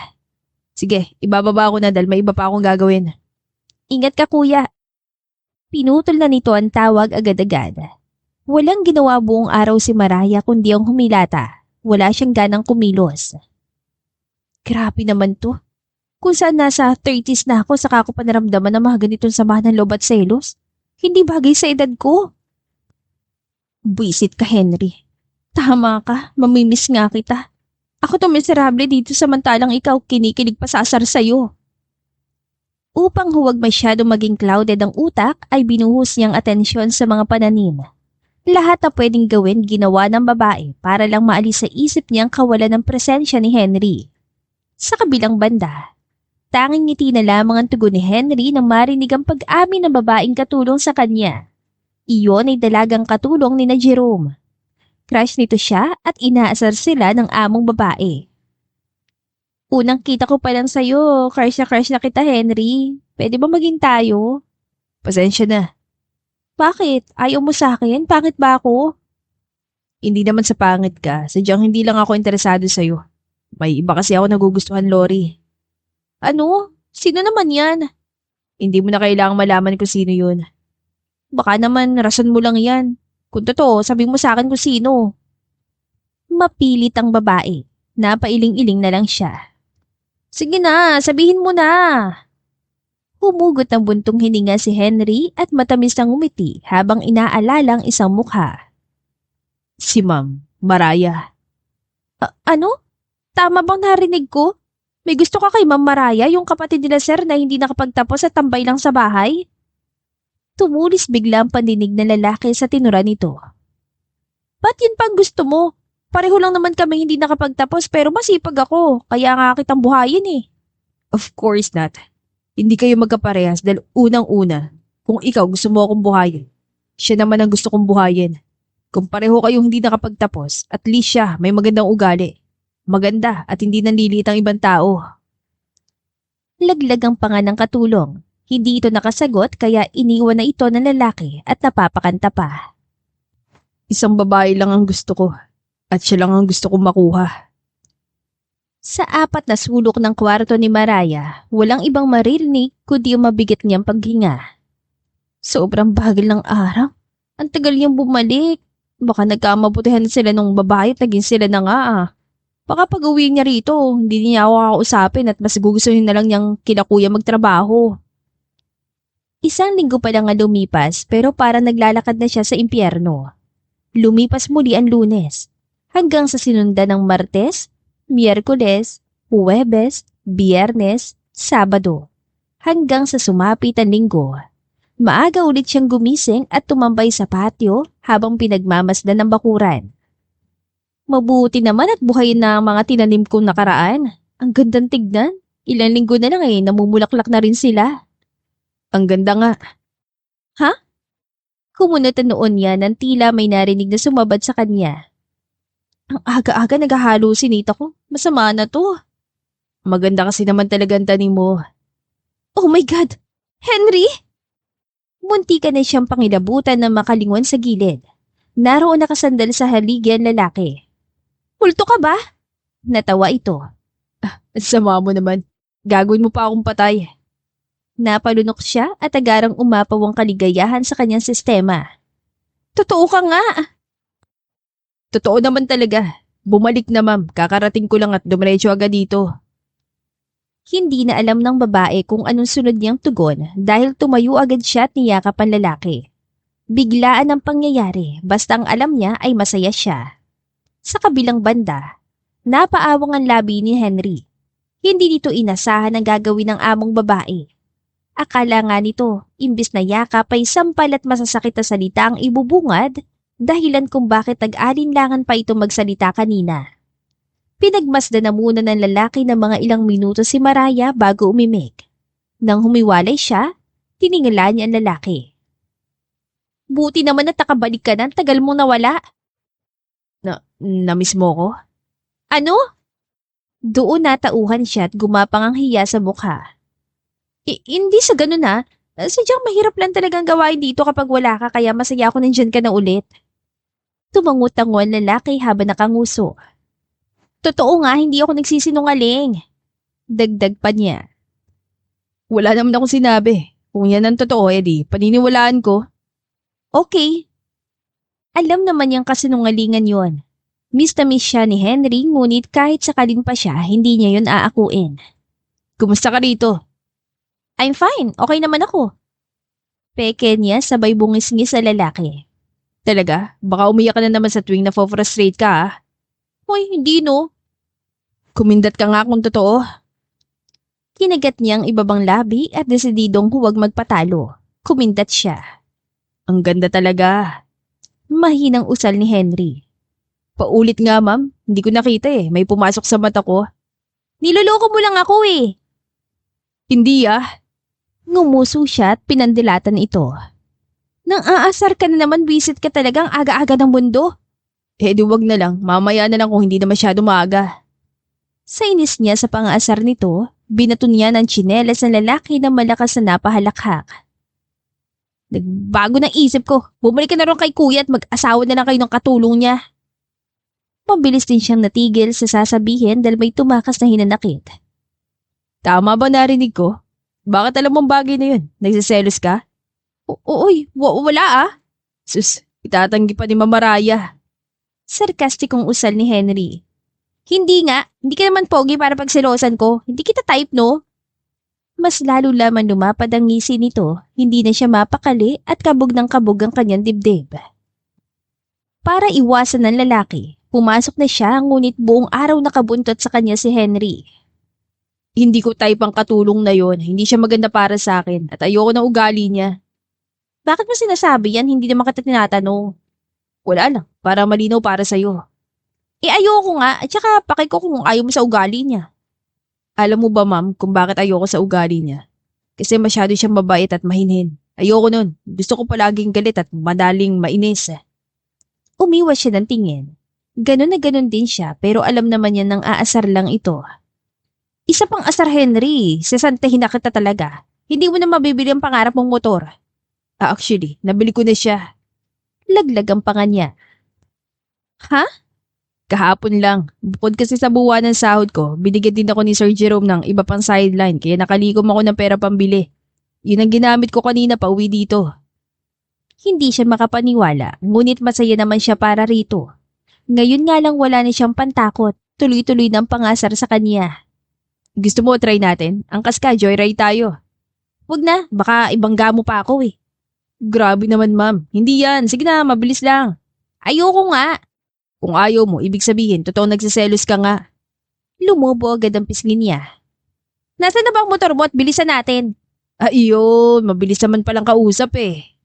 Sige, ibababa ako na dahil may iba pa akong gagawin. Ingat ka kuya. Pinutol na nito ang tawag agad-agad. Walang ginawa buong araw si Mariah kundi ang humilata. Wala siyang ganang kumilos. Grabe naman to. Kung saan nasa 30s na ako saka ko pa naramdaman ng mga ganitong samahan ng loob at selos. Hindi bagay sa edad ko. Buisit ka Henry. Tama ka, mamimiss nga kita. Ako to miserable dito samantalang ikaw kinikilig pa sa asar sa'yo. Upang huwag masyado maging clouded ang utak ay binuhos niyang atensyon sa mga pananim. Lahat na pwedeng gawin ginawa ng babae para lang maalis sa isip niyang kawalan ng presensya ni Henry. Sa kabilang banda, tanging ngiti na lamang ang tugon ni Henry nang marinig ang pag-amin ng babaeng katulong sa kanya. Iyon ay dalagang katulong ni na Jerome. Crush nito siya at inaasar sila ng among babae. Unang kita ko pa lang sa'yo, crush na kita Henry. Pwede ba maging tayo? Pasensya na. Bakit? Ayaw mo sa akin? Pangit ba ako? Hindi naman sa pangit ka, sadyang hindi lang ako interesado sa'yo. May iba kasi ako nagugustuhan, Lori. Ano? Sino naman yan? Hindi mo na kailangang malaman kung sino yun. Baka naman rason mo lang yan. Kung totoo, sabi mo sa akin kung sino. Mapilit ang babae. Napailing-iling na lang siya. Sige na, sabihin mo na. Humugot ng buntong hininga si Henry at matamis ang umiti habang inaalala ang isang mukha. Si Ma'am, Mariah. Ano? Tama bang narinig ko? May gusto ka kay Ma'am Mariah, yung kapatid nila sir na hindi nakapagtapos at tambay lang sa bahay? Tumulis bigla ang pandinig ng lalaki sa tinura nito. Ba't yun pang gusto mo? Pareho lang naman kami hindi nakapagtapos pero masipag ako, kaya nga kitang buhayin eh. Of course not. Hindi kayo magkaparehas dahil unang-una, kung ikaw gusto mo akong buhayin, siya naman ang gusto kong buhayin. Kung pareho kayong hindi nakapagtapos, at least siya may magandang ugali. Maganda at hindi nanlilit ang ibang tao. Laglag ang panga ng katulong. Hindi ito nakasagot kaya iniwan na ito ng lalaki at napapakanta pa. Isang babae lang ang gusto ko at siya lang ang gusto kong makuha. Sa apat na sulok ng kwarto ni Mariah, walang ibang maririnig kundi ang mabigat niyang paghinga. Sobrang bagal ng araw. Ang tagal niyang bumalik. Baka nagkamabutihan sila nung babae at naging sila na nga ah. Baka pag uwi niya rito, hindi niya ako kakausapin at mas gugustuhin na lang niyang kila kuya magtrabaho. Isang linggo pa lang nga lumipas pero parang naglalakad na siya sa impyerno. Lumipas muli ang Lunes, hanggang sa sinundan ng Martes, Miyerkules, Huwebes, Biyernes, Sabado, hanggang sa sumapit ang Linggo. Maaga ulit siyang gumising at tumambay sa patio habang pinagmamasdan ng bakuran. Mabuti naman at buhay na ang mga tinanim kong nakaraan. Ang gandang tignan. Ilang linggo na lang namumulaklak na rin sila. Ang ganda nga. Kumunot ang noon niya nang tila may narinig na sumabad sa kanya. Ang aga-aga naghahalusinate ako. Masama na to. Maganda kasi naman talaga ang tanim mo. Oh my God! Henry! Munti ka na siyang pangilabutan na makalingon sa gilid. Naroon nakasandal sa haligi ang lalaki. Multo ka ba? Natawa ito. Ang sama mo naman. Gagawin mo pa akong patay. Napalunok siya at agarang umapaw ang kaligayahan sa kanyang sistema. Totoo ka nga! Totoo naman talaga. Bumalik na ma'am. Kakarating ko lang at dumiretso agad dito. Hindi na alam ng babae kung anong sunod niyang tugon dahil tumayo agad siya at niyakap ang lalaki. Biglaan ang pangyayari basta ang alam niya ay masaya siya. Sa kabilang banda, napaawang ang labi ni Henry. Hindi nito inasahan ang gagawin ng among babae. Akala nga nito, imbis na yakap ay sampal at masasakit na salita ang ibubungad, dahilan kung bakit nag-alinlangan pa ito magsalita kanina. Pinagmasdan na muna ng lalaki ng mga ilang minuto si Mariah bago umimik. Nang humiwalay siya, tiningala niya ang lalaki. Buti naman at nakabalik ka na, tagal mong nawala. Na-miss mo ko? Ano? Doon natauhan siya at gumapang ang hiya sa mukha. Hindi sa ganun ha. Sadyang mahirap lang talagang gawain dito kapag wala ka kaya masaya ako nandyan ka na ulit. Tumangutango ang lalaki habang nakanguso. Totoo nga, hindi ako nagsisinungaling. Dagdag pa niya. Wala naman akong sinabi. Kung yan ang totoo, edi paniniwalaan ko. Okay. Alam naman niyang kasinungalingan yon. Miss na miss siya ni Henry ngunit kahit sakalin pa siya, hindi niya yon aakuin. Kumusta ka rito? I'm fine, okay naman ako. Peke niya sabay bungis-ngis sa lalaki. Talaga? Baka umiyak ka na naman sa tuwing na-frustrate ka ah. Hoy, hindi no. Kumindat ka nga kung totoo. Kinagat niyang ibabang labi at desididong huwag magpatalo. Kumindat siya. Ang ganda talaga. Mahinang usal ni Henry. Paulit nga ma'am, hindi ko nakita eh. May pumasok sa mata ko. Niloloko mo lang ako eh. Hindi ah. Ngumuso siya at pinandilatan ito. Nang aasar ka na naman, visit ka talagang aga-aga ng mundo. Eh di wag na lang, mamaya na lang kung hindi na masyado maaga. Sa inis niya sa pang-aasar nito, binato niya ng tsinelas ng lalaki na malakas na napahalakhak. Nagbago ng isip ko. Bumalik ka na rin kay kuya at mag-asawa na lang kayo ng katulong niya. Mabilis din siyang natigil sa sasabihin dahil may tumakas na hinanakit. Tama ba narinig ko? Bakit alam mong bagay na yun? Nagsiselos ka? Wala ah. Sus, itatanggi pa ni Mama Raya. Sarkastikong usal ni Henry. Hindi nga, hindi ka naman pogi para pagselosan ko. Hindi kita type no? Mas lalo lamang lumapad ang ngisi nito, hindi na siya mapakali at kabog ng kabog ang kanyang dibdib. Para iwasan ng lalaki, pumasok na siya ngunit buong araw nakabuntot sa kanya si Henry. Hindi ko type ang katulong na yon. Hindi siya maganda para sa akin at ayoko ng ugali niya. Bakit mo sinasabi yan? Hindi naman kita tinatanong. Wala lang, para malinaw para sa'yo. Ayoko nga at saka paki ko kung ayaw mo sa ugali niya. Alam mo ba ma'am kung bakit ayoko sa ugali niya? Kasi masyado siyang mabait at mahinhin. Ayoko nun. Gusto ko palaging galit at madaling mainis. Umiwas siya ng tingin. Ganon na ganon din siya pero alam naman niya nang aasar lang ito. Isa pang asar Henry, sasantahin na kita talaga. Hindi mo na mabibili ang pangarap mong motor. Actually, nabili ko na siya. Laglag ang panga niya. Ha? Kahapon lang. Bukod kasi sa buwan ng sahod ko, binigyan din ako ni Sir Jerome ng iba pang sideline kaya nakalikom ako ng pera pambili. Yun ang ginamit ko kanina pa uwi dito. Hindi siya makapaniwala, ngunit masaya naman siya para rito. Ngayon nga lang wala na siyang pantakot, tuloy-tuloy ng pangasar sa kanya. Gusto mo try natin? Angkas ka, joyride tayo. Wag na, baka ibang gamo pa ako eh. Grabe naman ma'am. Hindi yan. Sige na, mabilis lang. Ayoko nga. Kung ayaw mo, ibig sabihin, totoo nagsiselos ka nga. Lumobo agad ang pisngi niya. Nasaan na ba ang motor mo at bilisan natin? Ayun, mabilis naman palang kausap eh.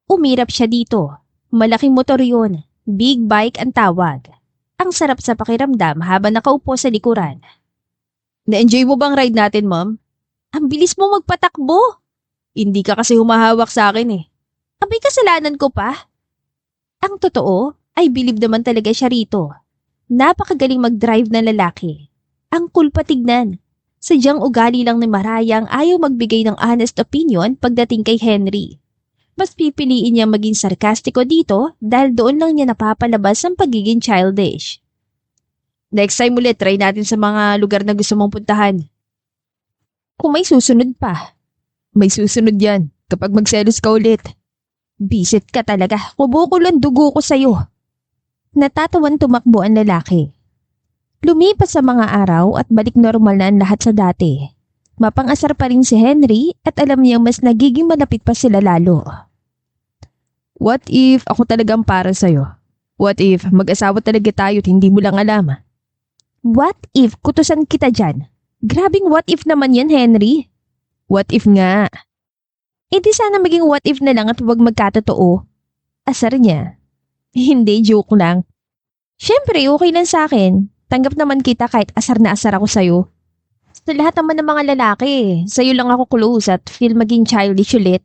Umirap siya dito. Malaking motor yun. Big bike ang tawag. Ang sarap sa pakiramdam habang nakaupo sa likuran. Na-enjoy mo bang ride natin, ma'am? Ang bilis mo magpatakbo. Hindi ka kasi humahawak sa akin eh. Abay kasalanan ko pa. Ang totoo ay bilib naman talaga siya rito. Napakagaling mag-drive na lalaki. Ang cool patignan. Sadyang ugali lang ni Maraya ang ayaw magbigay ng honest opinion pagdating kay Henry. Mas pipiliin niyang maging sarkastiko dito dahil doon lang niya napapalabas ang pagiging childish. Next time ulit, try natin sa mga lugar na gusto mong puntahan. Kung may susunod pa. May susunod yan, kapag magselos ka ulit. Bisit ka talaga. Kubukol ang dugo ko sa'yo. Natatawan tumakbo ang lalaki. Lumipas sa mga araw at balik normal na ang lahat sa dati. Mapang-asar pa rin si Henry at alam niyang mas nagiging malapit pa sila lalo. What if ako talagang para sa'yo? What if mag-asawa talaga tayo at hindi mo lang alam? What if kutusan kita dyan? Grabing what if naman yan, Henry. What if nga? E di sana maging what if na lang at huwag magkatotoo. Asar niya. Hindi, joke lang. Siyempre, okay lang sa akin. Tanggap naman kita kahit asar na asar ako sa'yo. Sa lahat naman ng mga lalaki, sa'yo lang ako close at feel maging childish ulit.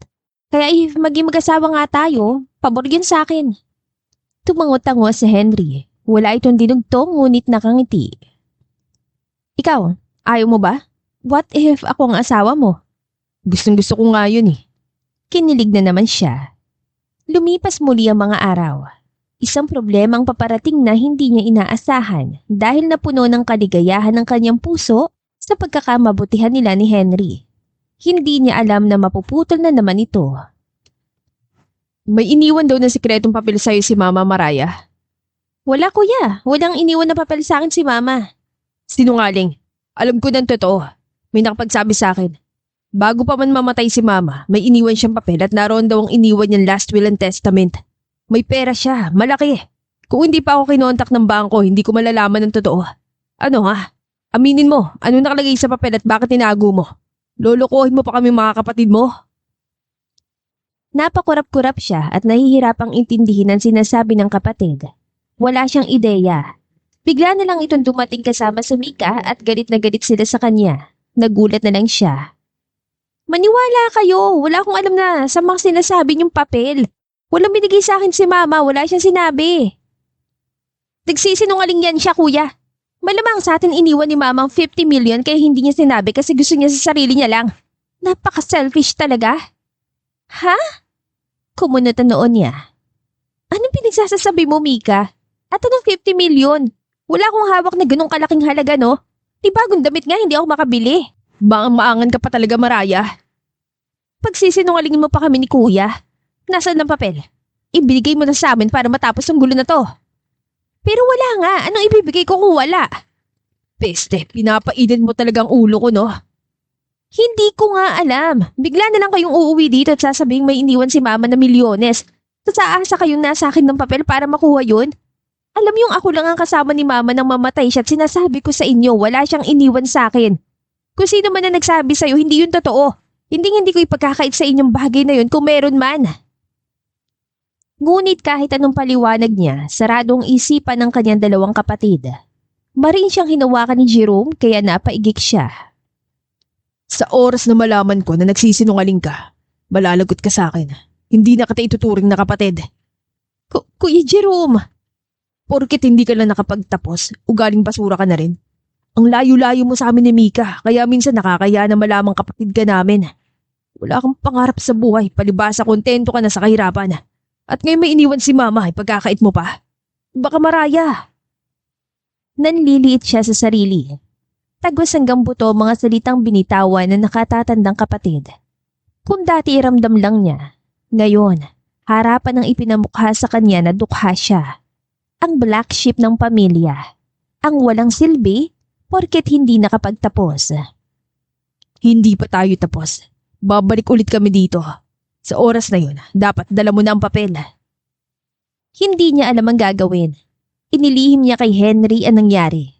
Kaya if maging mag-asawa nga tayo, pabor yun sa akin. Tumangot-tango si Henry. Wala itong dinugtong ngunit nakangiti. Ikaw, ayaw mo ba? What if ako ang asawa mo? Gustong gusto ko nga yun eh. Kinilig na naman siya. Lumipas muli ang mga araw. Isang problema ang paparating na hindi niya inaasahan dahil napuno ng kaligayahan ng kanyang puso sa pagkakamabutihan nila ni Henry. Hindi niya alam na mapuputol na naman ito. May iniwan daw na sikretong papel sa'yo si Mama Maraya. Wala kuya, walang iniwan na papel sa akin si mama. Sinungaling. Alam ko ng totoo. May nakapagsabi sa akin. Bago pa man mamatay si Mama, may iniwan siyang papel at naroon daw ang iniwan niyang last will and testament. May pera siya, malaki. Kung hindi pa ako kinontak ng bangko, hindi ko malalaman ng totoo. Ano ha? Aminin mo, ano nakalagay sa papel at bakit tinago mo? Lolokohin mo pa kami mga kapatid mo? Napakurap-kurap siya at nahihirapang intindihin ang sinasabi ng kapatid. Wala siyang ideya. Bigla na lang itong dumating kasama sa Mika at galit na galit sila sa kanya. Nagulat na lang siya. Maniwala kayo, wala akong alam na sa mga sinasabi niyong papel. Walang binigay sa akin si mama, wala siyang sinabi. Nagsisinungaling yan siya kuya. Malamang sa atin iniwan ni mama ang 50 million kaya hindi niya sinabi kasi gusto niya sa sarili niya lang. Napaka-selfish talaga. Ha? Kumunot ang noon niya. Anong pinagsasasabi mo, Mika? At anong 50 million? Wala akong hawak na ganong kalaking halaga, no? Di bagong damit nga, hindi ako makabili. Maangan ka pa talaga, Maraya. Pagsisinungalingin mo pa kami ni kuya. Nasaan ang papel? Ibigay mo na sa amin para matapos ang gulo na to. Pero wala nga, anong ibibigay ko kung wala? Peste, pinapainit mo talagang ulo ko, no? Hindi ko nga alam. Bigla na lang kayong uuwi dito at sasabing may iniwan si mama na milyones. Sasaasa kayong nasa akin ng papel para makuha yun? Alam yung ako lang ang kasama ni mama nang mamatay siya at sinasabi ko sa inyo wala siyang iniwan sa akin. Kung sino man na nagsabi sa'yo, hindi yun totoo. Hindi ko ipagkakait sa inyong bagay na yun kung meron man. Ngunit kahit anong paliwanag niya, sarado ang isipan ng kanyang dalawang kapatid. Marin siyang hinawakan ni Jerome kaya napaigik siya. Sa oras na malaman ko na nagsisinungaling ka, malalagot ka sa akin. Hindi na kita ituturing na kapatid. Kuya Jerome! Porket hindi ka lang nakapagtapos, ugaling basura ka na rin. Ang layo-layo mo sa amin ni Mika, kaya minsan nakakaya na malamang kapatid ka namin. Wala kang pangarap sa buhay, palibasa kontento ka na sa kahirapan. At ngayon may iniwan si Mama, pagkakait mo pa. Baka Maraya. Nanliliit siya sa sarili. Tagwas hanggang buto mga salitang binitawan na nakatatandang kapatid. Kung dati ramdam lang niya, ngayon, harapan ang ipinamukha sa kanya na dukha siya. Ang black sheep ng pamilya. Ang walang silbi, porket hindi nakapagtapos. Hindi pa tayo tapos. Babalik ulit kami dito. Sa oras na yun, dapat dala mo na ang papel. Hindi niya alam ang gagawin. Inilihim niya kay Henry ang nangyari.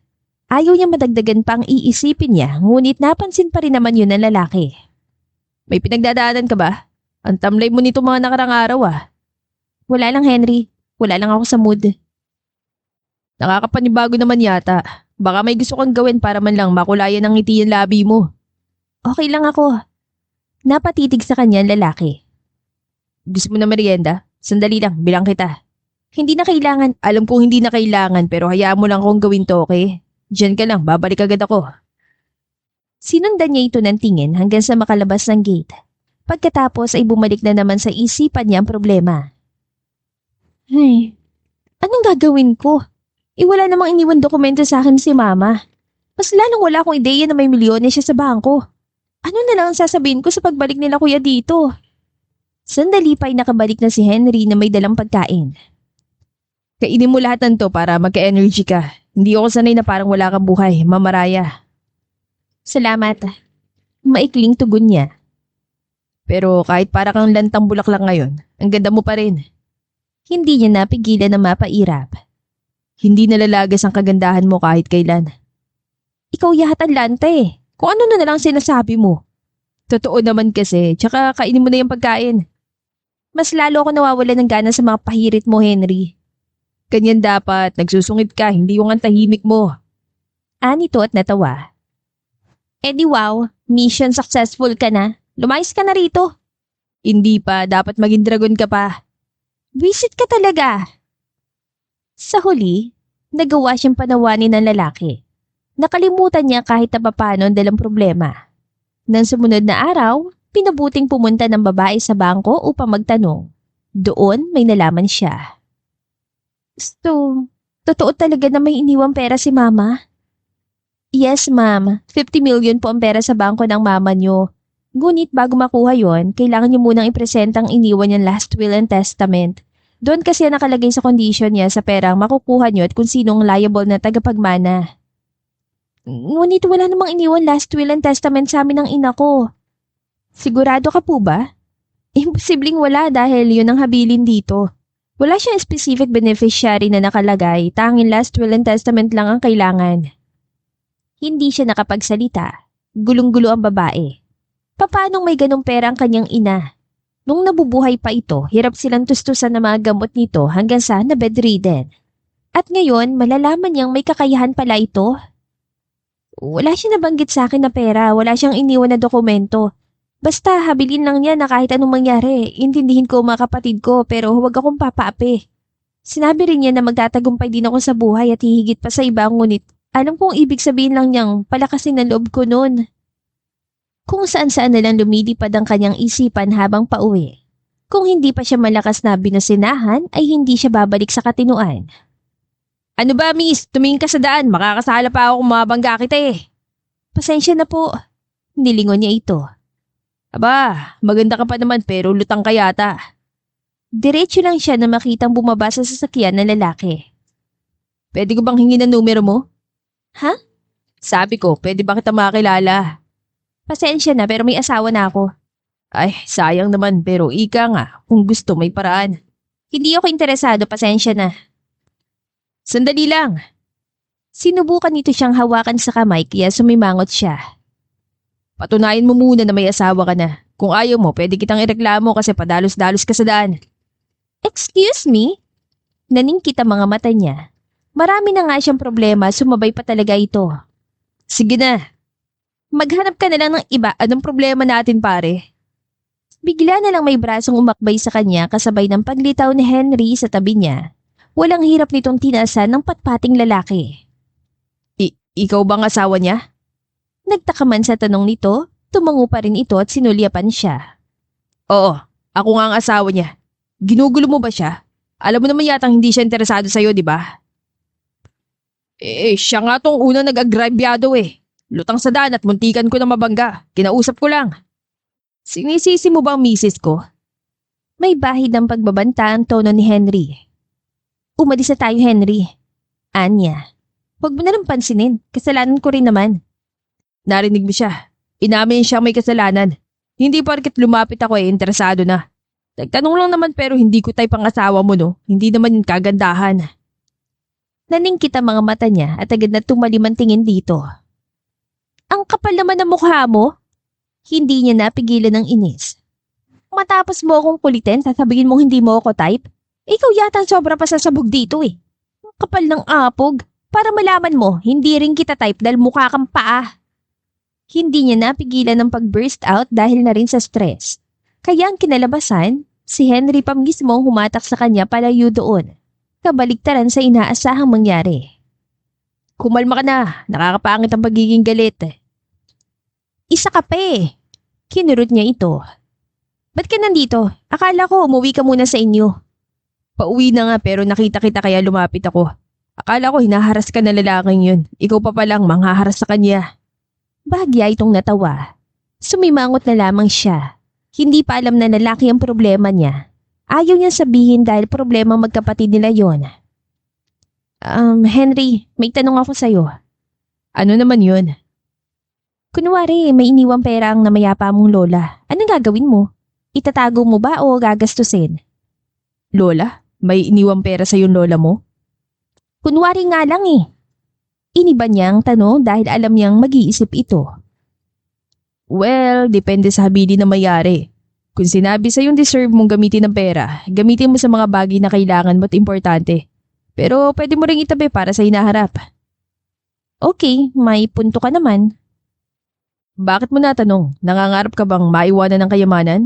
Ayaw niya madagdagan pa ang iisipin niya, ngunit napansin pa rin naman yun ng lalaki. May pinagdadaanan ka ba? Ang tamlay mo nito mga nakarang araw ah. Wala lang Henry, wala lang ako sa mood. Nakakapanibago naman yata. Baka may gusto kang gawin para man lang makulayan ang ngiti yung labi mo. Okay lang ako. Napatitig sa kanya ang lalaki. Gusto mo na merienda? Sandali lang, bilang kita. Hindi na kailangan. Alam kong hindi na kailangan pero hayaan mo lang akong gawin to, okay? Diyan ka lang, babalik agad ako. Sinundan niya ito ng tingin hanggang sa makalabas ng gate. Pagkatapos ay bumalik na naman sa isipan niya ang problema. Ay, anong gagawin ko? Wala namang iniwan dokumento sa akin si mama. Mas lalong wala akong ideya na may milyones siya sa bangko. Ano na lang ang sasabihin ko sa pagbalik nila kuya dito? Sandali pa ay nakabalik na si Henry na may dalang pagkain. Kainin mo lahat ng to para magka-energy ka. Hindi ako sanay na parang wala kang buhay, Mamaraya. Salamat. Maikling tugon niya. Pero kahit para kang lantang bulaklak ngayon, ang ganda mo pa rin. Hindi niya napigilan na mapairap. Hindi nalalagas ang kagandahan mo kahit kailan. Ikaw yahat ang lanta eh. Kung ano na lang sinasabi mo. Totoo naman kasi, tsaka kainin mo na yung pagkain. Mas lalo ako nawawala ng gana sa mga pahirit mo, Henry. Ganyan dapat, nagsusungit ka, hindi yung antahimik mo. Anito at natawa. Eh di wow, mission successful ka na. Lumayas ka na rito. Hindi pa, dapat maging dragon ka pa. Visit ka talaga. Sa huli, nagawa siyang panawanin ng lalaki. Nakalimutan niya kahit na papaano ang dalang problema. Nang sumunod na araw, pinabuting pumunta ng babae sa bangko upang magtanong. Doon may nalaman siya. Totoo talaga na may iniwang pera si Mama? Yes, ma'am. 50 million po ang pera sa bangko ng mama niyo. Ngunit bago makuha yon, kailangan niyo munang ipresenta ang iniwan niyang last will and testament. Doon kasi nakalagay sa condition niya sa perang makukuha niyo at kung sinong liable na tagapagmana. Ngunit wala namang iniwan last will and testament sa amin ng ina ko. Sigurado ka po ba? Imposibleng wala dahil yun ang habilin dito. Wala siyang specific beneficiary na nakalagay, tanging last will and testament lang ang kailangan. Hindi siya nakapagsalita. Gulong-gulo ang babae. Papanong may ganong pera ang kanyang ina? Nung nabubuhay pa ito, hirap silang tustusan ng mga gamot nito hanggang sa na-bedridden. At ngayon, malalaman niyang may kakayahan pala ito. Wala siya nabanggit sa akin na pera, wala siyang iniwan na dokumento. Basta habilin lang niya na kahit anong mangyari, intindihin ko mga kapatid ko pero huwag akong papaapi. Sinabi rin niya na magtatagumpay din ako sa buhay at hihigit pa sa iba, ngunit alam kong ibig sabihin lang niyang palakasin ang loob ko noon. Kung saan-saan na lang lumilipad ang kanyang isipan habang pauwi. Kung hindi pa siya malakas na binusinahan ay hindi siya babalik sa katinuan. Ano ba, miss? Tumingin ka sa daan. Makakasala pa ako kung mabangga kita eh. Pasensya na po. Nilingon niya ito. Aba, maganda ka pa naman pero lutang ka yata. Diretso lang siya na makitang bumaba sa sasakyan ng lalaki. Pwede ko bang hingin ang numero mo? Ha? Sabi ko, pwede ba kita makilala? Pasensya na pero may asawa na ako. Ay, sayang naman pero ika nga, kung gusto may paraan. Hindi ako interesado, pasensya na. Sandali lang. Sinubukan nito siyang hawakan sa kamay kaya sumimangot siya. Patunayan mo muna na may asawa ka na. Kung ayaw mo, pwede kitang ireklamo kasi padalos-dalos ka sa daan. Excuse me? Naningkit ang mga mata niya. Marami na nga siyang problema, sumabay pa talaga ito. Sige na. Maghanap ka na lang ng iba. Anong problema natin pare? Bigla na lang may brasong umakbay sa kanya kasabay ng paglitaw ni Henry sa tabi niya. Walang hirap nitong tinasan ng patpating lalaki. Ikaw bang asawa niya? Nagtaka man sa tanong nito, tumango pa rin ito at sinulyapan siya. Oo, ako nga ang asawa niya. Ginugulo mo ba siya? Alam mo naman yatang hindi siya interesado sa'yo, di ba? Siya nga tong unang nag-agrabyado eh. Lutang sa daan at muntikan ko na mabangga. Kinausap ko lang. Sinisisi mo bang misis ko? May bahid ng pagbabanta ang tono ni Henry. Umalis na tayo, Henry. Anya. Huwag mo na lang pansinin. Kasalanan ko rin naman. Narinig mo siya. Inamin siya may kasalanan. Hindi porket lumapit ako interesado na. Nagtanong lang naman pero hindi ko type ang asawa mo no. Hindi naman yung kagandahan. Naningkit ang mga mata niya at agad na tumalim ang tingin dito. Ang kapal naman ng mukha mo. Hindi niya napigilan ng inis. Matapos mo akong kulitin, sasabihin mong hindi mo ako type? Ikaw yata sobra pa sasabog dito eh. Ang kapal ng apog. Para malaman mo, hindi rin kita type dahil mukha kang paa. Hindi niya napigilan ng pag-burst out dahil na rin sa stress. Kaya ang kinalabasan, si Henry pa mismo ang humatak sa kanya palayo doon. Kabaligtaran sa inaasahang mangyari. Kumalma ka na, nakakapangit ang pagiging galit. Isa ka pa eh. Kinurot niya ito. Ba't ka nandito? Akala ko umuwi ka muna sa inyo. Pauwi na nga pero nakita kita kaya lumapit ako. Akala ko hinaharas ka na lalaking yun. Ikaw pa palang manghaharas sa kanya. Bahagya itong natawa. Sumimangot na lamang siya. Hindi pa alam na lalaki ang problema niya. Ayaw niya sabihin dahil problema magkapatid nila yon. Henry, may tanong ako sa'yo. Ano naman yun? Kunwari, may iniwang pera ang namayapa mong lola. Anong gagawin mo? Itatago mo ba o gagastusin? Lola? May iniwang pera sa yung lola mo? Kunwari nga lang eh. Iniba niya ang tanong dahil alam niyang mag-iisip ito. Well, depende sa habili na mayari. Kung sinabi sa yung deserve mong gamitin ng pera, gamitin mo sa mga bagay na kailangan mo at importante. Pero pwede mo ring itabi para sa hinaharap. Okay, may punto ka naman. Bakit mo natanong? Nangangarap ka bang maiwanan ng kayamanan?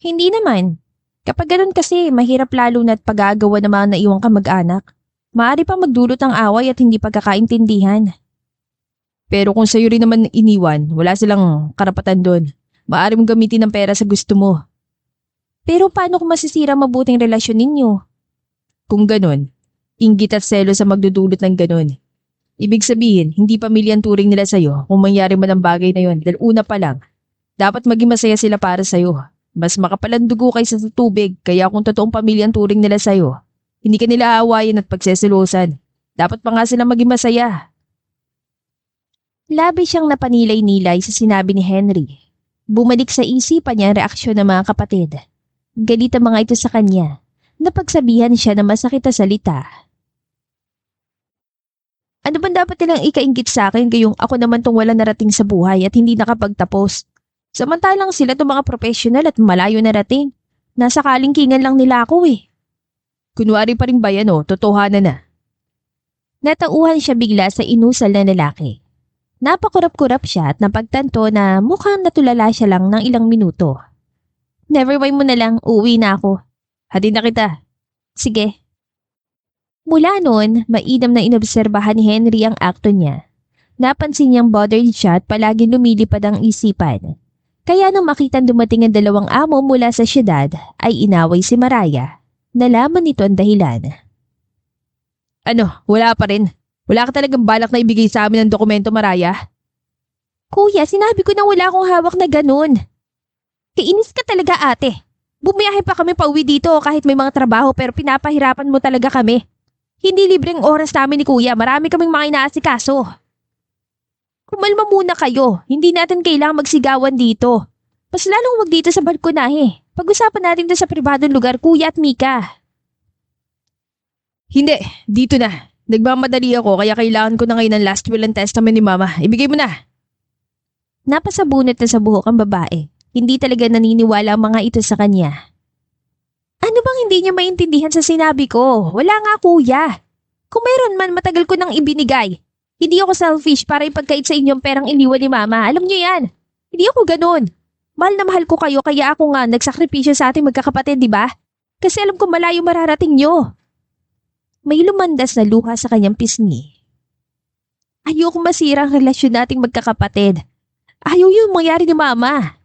Hindi naman. Kapag ganun kasi, mahirap lalo na't pag-aagawa ng mga naiwang kamag-anak. Maaari pa magdulot ang away at hindi pagkakaintindihan. Pero kung sa'yo rin naman iniwan, wala silang karapatan doon. Maaari mong gamitin ang pera sa gusto mo. Pero paano kung masisira mabuting relasyon ninyo? Kung ganun, inggit at selos ang magdudulot ng ganun. Ibig sabihin, hindi pamilya ang turing nila sa'yo kung mangyari man ang bagay na yon. Dahil una pa lang, dapat maging masaya sila para sa'yo. Mas makapalang dugo kaysa sa tubig, kaya kung totoong pamilya ang turing nila sa'yo, hindi ka nila aawayin at pagseselosan. Dapat pa nga sila maging masaya. Labi siyang napanilay-nilay sa sinabi ni Henry. Bumalik sa isipan niya ang reaksyon ng mga kapatid. Galit ang mga ito sa kanya. Napagsabihan siya na masakit na salita. Ano bang dapat nilang ikainggit sa akin gayong ako naman tong wala narating sa buhay at hindi nakapagtapos? Samantalang sila tong mga professional at malayo narating. Nasa kalingkingan lang nila ako eh. Kunwari pa rin ba yan totohanan na. Natauhan siya bigla sa inusal na lalaki. Napakurap-kurap siya at napagtanto na mukhang natulala siya lang ng ilang minuto. Nevermind mo na lang, uuwi na ako. Hatid na kita. Sige. Mula noon, mainam na inobserbahan ni Henry ang akto niya. Napansin niyang bothered siya at palagi lumilipad ang isipan. Kaya nung makitang dumating ang dalawang amo mula sa syudad, ay inaway si Mariah. Nalaman nito ang dahilan. Ano, wala pa rin. Wala ka talagang balak na ibigay sa amin ng dokumento, Mariah? Kuya, sinabi ko na wala akong hawak na ganun. Kainis ka talaga ate. Bumiyahe pa kami pauwi dito kahit may mga trabaho pero pinapahirapan mo talaga kami. Hindi libreng oras namin ni kuya, marami kaming mga inaasikaso. Kumalma muna kayo, hindi natin kailangang magsigawan dito. Mas lalong wag dito sa balkonahe. Pag-usapan natin to sa pribadong lugar, kuya at Mika. Hindi, dito na. Nagmamadali ako kaya kailangan ko na ngayon ng last will and testament ni Mama. Ibigay mo na. Napasabunot na sa buhok ang babae. Hindi talaga naniniwala ang mga ito sa kanya. Ano bang hindi niya maintindihan sa sinabi ko? Wala nga kuya. Kung mayroon man matagal ko nang ibinigay. Hindi ako selfish para ipagkait sa inyong perang iniwan ni Mama. Alam niyo yan. Hindi ako ganun. Mahal na mahal ko kayo kaya ako nga nagsakripisyo sa ating magkakapatid, di ba? Kasi alam ko malayo mararating niyo. May lumandas na luha sa kanyang pisngi. Ayoko masira ang relasyon nating magkakapatid. Ayaw yung mangyari ni Mama.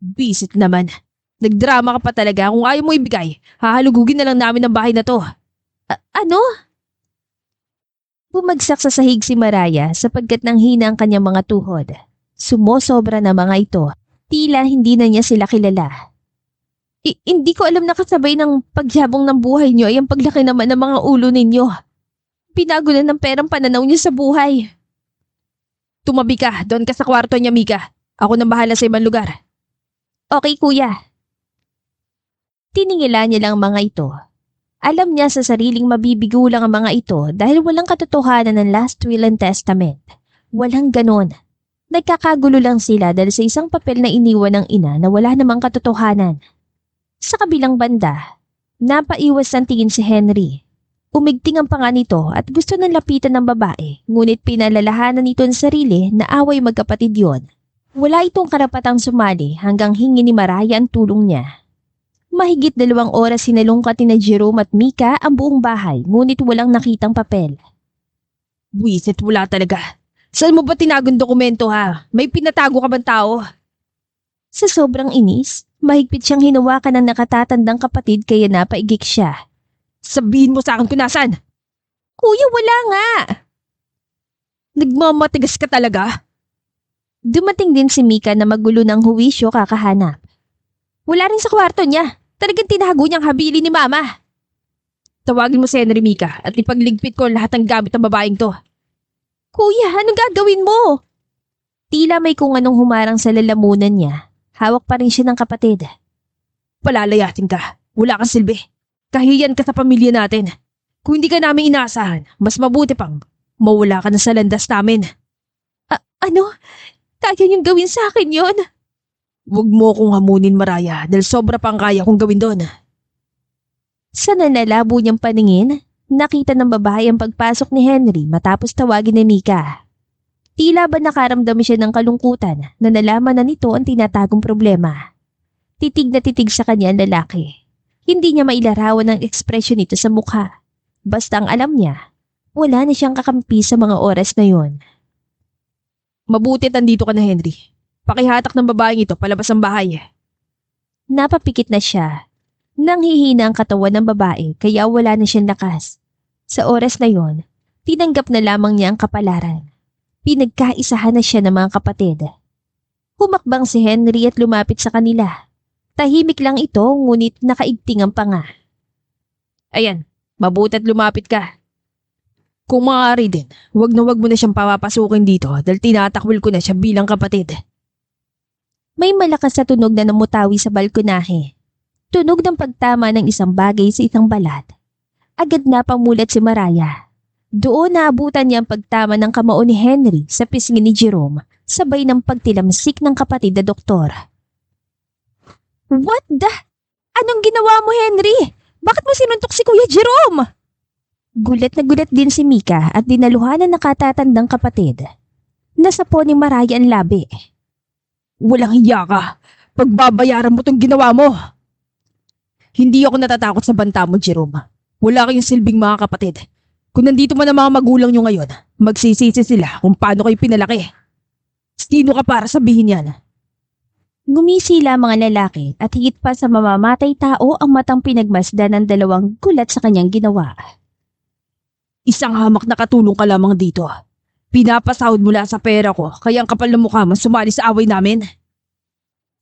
Bisit naman. Nagdrama ka pa talaga. Kung ayaw mo ibigay, hahalugugin na lang namin ang bahay na to. Ano? Bumagsak sa sahig si Mariah sapagkat nang hina ang kanyang mga tuhod. Sumosobra na mga ito. Tila hindi na niya sila kilala. Hindi ko alam na kasabay ng pagyabong ng buhay niyo ay ang paglaki naman ng mga ulo ninyo. Pinago na ng perang pananaw niyo sa buhay. Tumabi ka, doon ka sa kwarto niya, Mika. Ako nang bahala sa ibang lugar. Okay, kuya. Tiningila niya lang ang mga ito. Alam niya sa sariling mabibigo lang ang mga ito dahil walang katotohanan ng last will and testament. Walang ganon. Nagkakagulo lang sila dahil sa isang papel na iniwan ng ina na wala namang katotohanan. Sa kabilang banda, napaiwas ng tingin si Henry. Umigting ang panga nito at gusto nang lapitan ng babae, ngunit pinalalahanan nito ang sarili na away magkapatid yon. Wala itong karapatang sumali hanggang hingi ni Mariah ang tulong niya. Mahigit 2 oras sinalungkat ni Jerome at Mika ang buong bahay, ngunit walang nakitang papel. Buisit, wala talaga. Saan mo ba tinagong dokumento ha? May pinatago ka bang tao? Sa sobrang inis, mahigpit siyang hinawakan ng nakatatandang kapatid kaya napaigik siya. Sabihin mo sa akin kung nasan. Kuya, wala nga! Nagmamatigas ka talaga? Dumating din si Mika na magulo ng huwisyo kakahanap. Wala rin sa kwarto niya. Talagang tinago niyang habili ni Mama. Tawagin mo si Henry, Mika, at ipagligpit ko lahat ng gamit ng babaeng to. Kuya, anong gagawin mo? Tila may kung anong humarang sa lalamunan niya. Hawak pa rin siya ng kapatid. Palalayasin ka. Wala kang silbi. Kahiyan ka sa pamilya natin. Kung hindi ka namin inaasahan, mas mabuti pang mawala ka na sa landas namin. Ano? Kaya niyong gawin sa akin yon? Huwag mo akong hamunin, Mariah, dahil sobra pang kaya kong gawin doon. Sa nanalabo niyang paningin, nakita ng babae ang pagpasok ni Henry matapos tawagin ni Mika. Tila ba nakaramdam siya ng kalungkutan na nalaman na nito ang tinatagong problema. Titig na titig sa kanya ang lalaki. Hindi niya mailarawan ang ekspresyon nito sa mukha. Basta ang alam niya, wala na siyang kakampi sa mga oras na yon. Mabuti andito ka na, Henry. Pakihatak ng babaeng ito palabas ng bahay. Napapikit na siya. Nanghihina ang katawan ng babae kaya wala na siyang lakas. Sa oras na yon, tinanggap na lamang niya ang kapalaran. Pinagkaisahan na siya ng mga kapatid. Humakbang si Henry at lumapit sa kanila. Tahimik lang ito ngunit nakaigting ang panga. Ayan, mabuti at lumapit ka. Kung maaari din, wag mo na siyang papapasukin dito dahil tinatakwil ko na siya bilang kapatid. May malakas na tunog na namutawi sa balkonahe. Tunog ng pagtama ng isang bagay sa isang balat. Agad na pamulat si Mariah. Doon naabutan niya ang pagtama ng kamao ni Henry sa pisngi ni Jerome, sabay ng pagtilamsik ng kapatid na doktor. What the? Anong ginawa mo, Henry? Bakit mo sinuntok si Kuya Jerome? Gulat na gulat din si Mika at dinaluhan ng nakatatandang kapatid. Nasapo ni Mariah ang labi. Walang hiya ka. Pagbabayaran mo tong ginawa mo. Hindi ako natatakot sa banta mo, Jerome. Wala kayong silbing mga kapatid. Kung nandito man ang mga magulang nyo ngayon, magsisisi sila kung paano kayo pinalaki. Sino ka para sabihin yan? Ngumisila mga lalaki at higit pa sa mamamatay tao ang matang pinagmasdan ng dalawang gulat sa kanyang ginawa. Isang hamak na katulong ka lamang dito. Pinapasahod mula sa pera ko, kaya ang kapal ng mukha mo sumali sa away namin.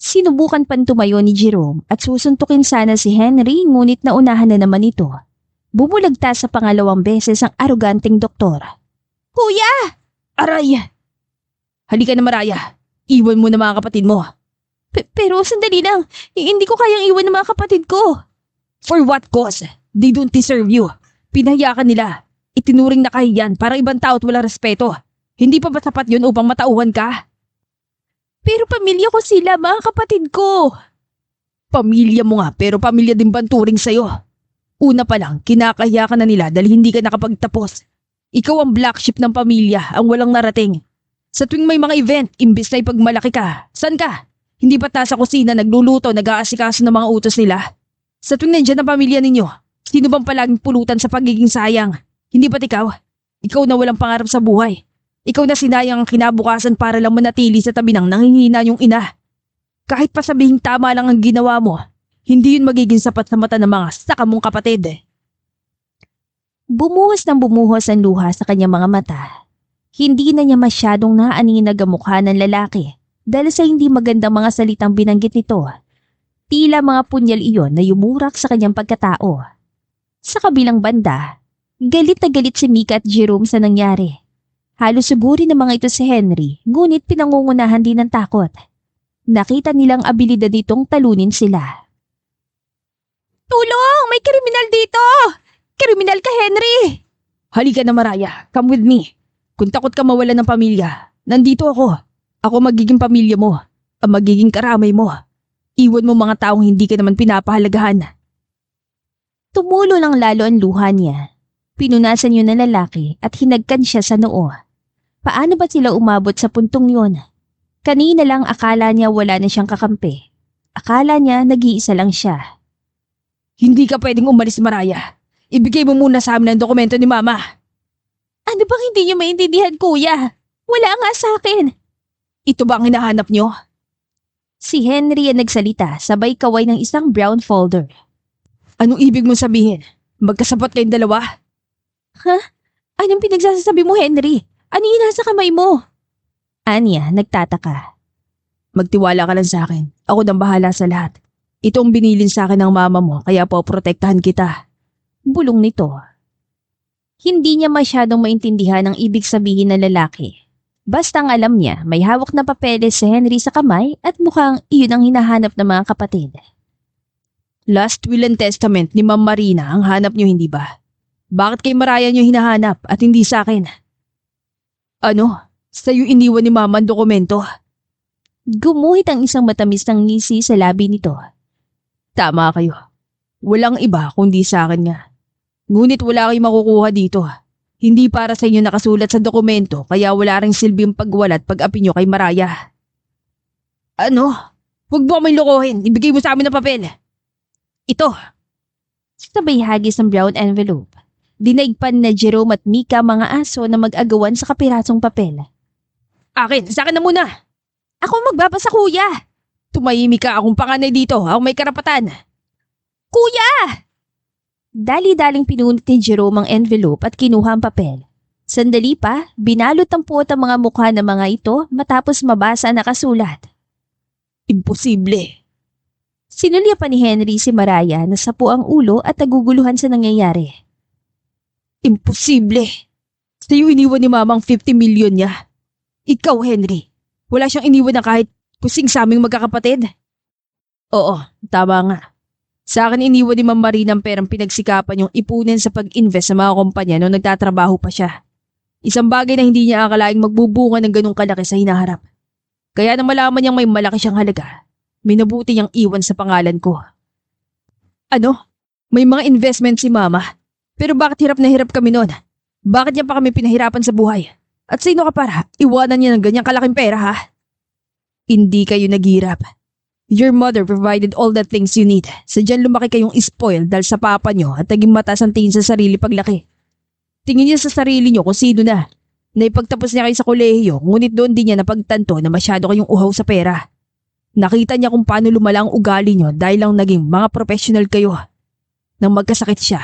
Sinubukan pang tumayo ni Jerome at susuntukin sana si Henry ngunit naunahan na naman ito. Bumulagta sa pangalawang beses ang aroganteng doktor. Kuya! Aray! Halika na, Mariah. Iwan mo na mga kapatid mo. Pero sandali lang, hindi ko kayang iwan ng mga kapatid ko. For what cause? They don't deserve you. Pinahiya ka nila. Itinuring na kahiyan para ibang tao at walang respeto. Hindi pa ba sapat yun upang matauhan ka? Pero pamilya ko sila, mga kapatid ko. Pamilya mo nga pero pamilya din ba ang turing sa'yo? Una pa lang, kinakahiya ka na nila dahil hindi ka nakapagtapos. Ikaw ang black sheep ng pamilya, ang walang narating. Sa tuwing may mga event, imbis na ipagmalaki ka, saan ka? Hindi ba sa kusina nagluluto, nag-aasikaso ng mga utos nila? Sa tuwing nandiyan ang pamilya ninyo, sino bang palaging pulutan sa pagiging sayang? Hindi ba't ikaw? Ikaw na walang pangarap sa buhay. Ikaw na sinayang ang kinabukasan para lang manatili sa tabi ng nanghihina yung ina. Kahit pa sabihing tama lang ang ginawa mo, hindi yun magiging sapat sa mata ng mga saka mong kapatid. Bumuhos ng bumuhos ang luha sa kanyang mga mata. Hindi na niya masyadong naaninag ang mukha ng lalaki dahil sa hindi magandang mga salitang binanggit nito. Tila mga punyal iyon na yumurak sa kanyang pagkatao. Sa kabilang banda, galit na galit si Mika at Jerome sa nangyari. Halos suguri ng mga ito si Henry, ngunit pinangungunahan din ng takot. Nakita nilang abilidad nitong talunin sila. Tulong! May kriminal dito! Kriminal ka, Henry! Halika na, Mariah. Come with me. Kung takot ka mawalan ng pamilya, nandito ako. Ako magiging pamilya mo. Ang magiging karamay mo. Iwan mo mga taong hindi ka naman pinapahalagahan. Tumulo lang lalo ang luha niya. Pinunasan yun ng lalaki at hinagkan siya sa noo. Paano ba sila umabot sa puntong yun? Kanina lang akala niya wala na siyang kakampi. Akala niya nag-iisa lang siya. Hindi ka pwedeng umalis, Mariah. Ibigay mo muna sa amin ang dokumento ni Mama. Ano bang hindi niyo maintindihan, kuya? Wala nga sa akin. Ito ba ang hinahanap niyo? Si Henry ang nagsalita sabay kaway ng isang brown folder. Anong ibig mong sabihin? Magkasapat kayong dalawa? Anong pinagsasabi mo, Henry? Ano yung nasa kamay mo? Anya, nagtataka. Magtiwala ka lang sa akin. Ako nang bahala sa lahat. Ito ang binilin sa akin ng mama mo kaya poprotektahan kita. Bulong nito. Hindi niya masyadong maintindihan ang ibig sabihin ng lalaki. Basta ang alam niya, may hawak na papeles si Henry sa kamay at mukhang iyon ang hinahanap ng mga kapatid. Last will and testament ni Ma'am Marina ang hanap niyo, hindi ba? Bakit kay Mariah niyo hinahanap at hindi sa akin? Ano? Sa'yo iniwan ni Mama ang dokumento? Gumuhit ang isang matamis ng ngisi sa labi nito. Tama kayo. Walang iba kundi sa akin nga. Ngunit wala kayong makukuha dito. Hindi para sa inyo nakasulat sa dokumento kaya wala ring silbing pagwalat pag-api nyo kay Mariah. Ano? Huwag mo kaming lokohin. Ibigay mo sa amin ang papel. Ito. Sabay hagis ng brown envelope. Dinaigpan na Jerome at Mika mga aso na mag-agawan sa kapirasong papel. Akin, sa akin na muna. Ako magbabasa, kuya. Tumahimik ka, akong panganay dito. Ako may karapatan. Kuya! Dali-daling pinunot ni Jerome ang envelope at kinuha ang papel. Sandali pa, binalot ang puot ang mga mukha ng mga ito matapos mabasa ang nakasulat. Imposible. Sinulya pa ni Henry si Mariah na sapo ang ulo at naguguluhan sa nangyayari. Imposible. Sa'yo iniwan ni Mama ang 50 million niya. Ikaw, Henry, wala siyang iniwan na kahit kusing sa aming magkakapatid. Oo, tama nga. Sa akin iniwan ni Ma'am Marina ang perang pinagsikapan yung ipunin sa pag-invest sa mga kumpanya nung nagtatrabaho pa siya. Isang bagay na hindi niya akalaing magbubunga ng ganong kalaki sa hinaharap. Kaya nang malaman niyang may malaki siyang halaga, minabuti niyang iwan sa pangalan ko. Ano? May mga investment si Mama. Pero bakit hirap na hirap kami noon? Bakit niya pa kami pinahirapan sa buhay? At sino ka para? Iwanan niya ng ganyang kalaking pera, ha? Hindi kayo naghirap. Your mother provided all the things you need. Sadyang lumaki kayong spoiled dahil sa papa niyo at naging mataas ang tingin sa sarili paglaki. Tingin niya sa sarili niyo kung sino na. Naipagtapos niya kayo sa kolehiyo, ngunit doon din niya napagtanto na masyado kayong uhaw sa pera. Nakita niya kung paano lumala ang ugali niyo dahil lang naging mga professional kayo. Nang magkasakit siya,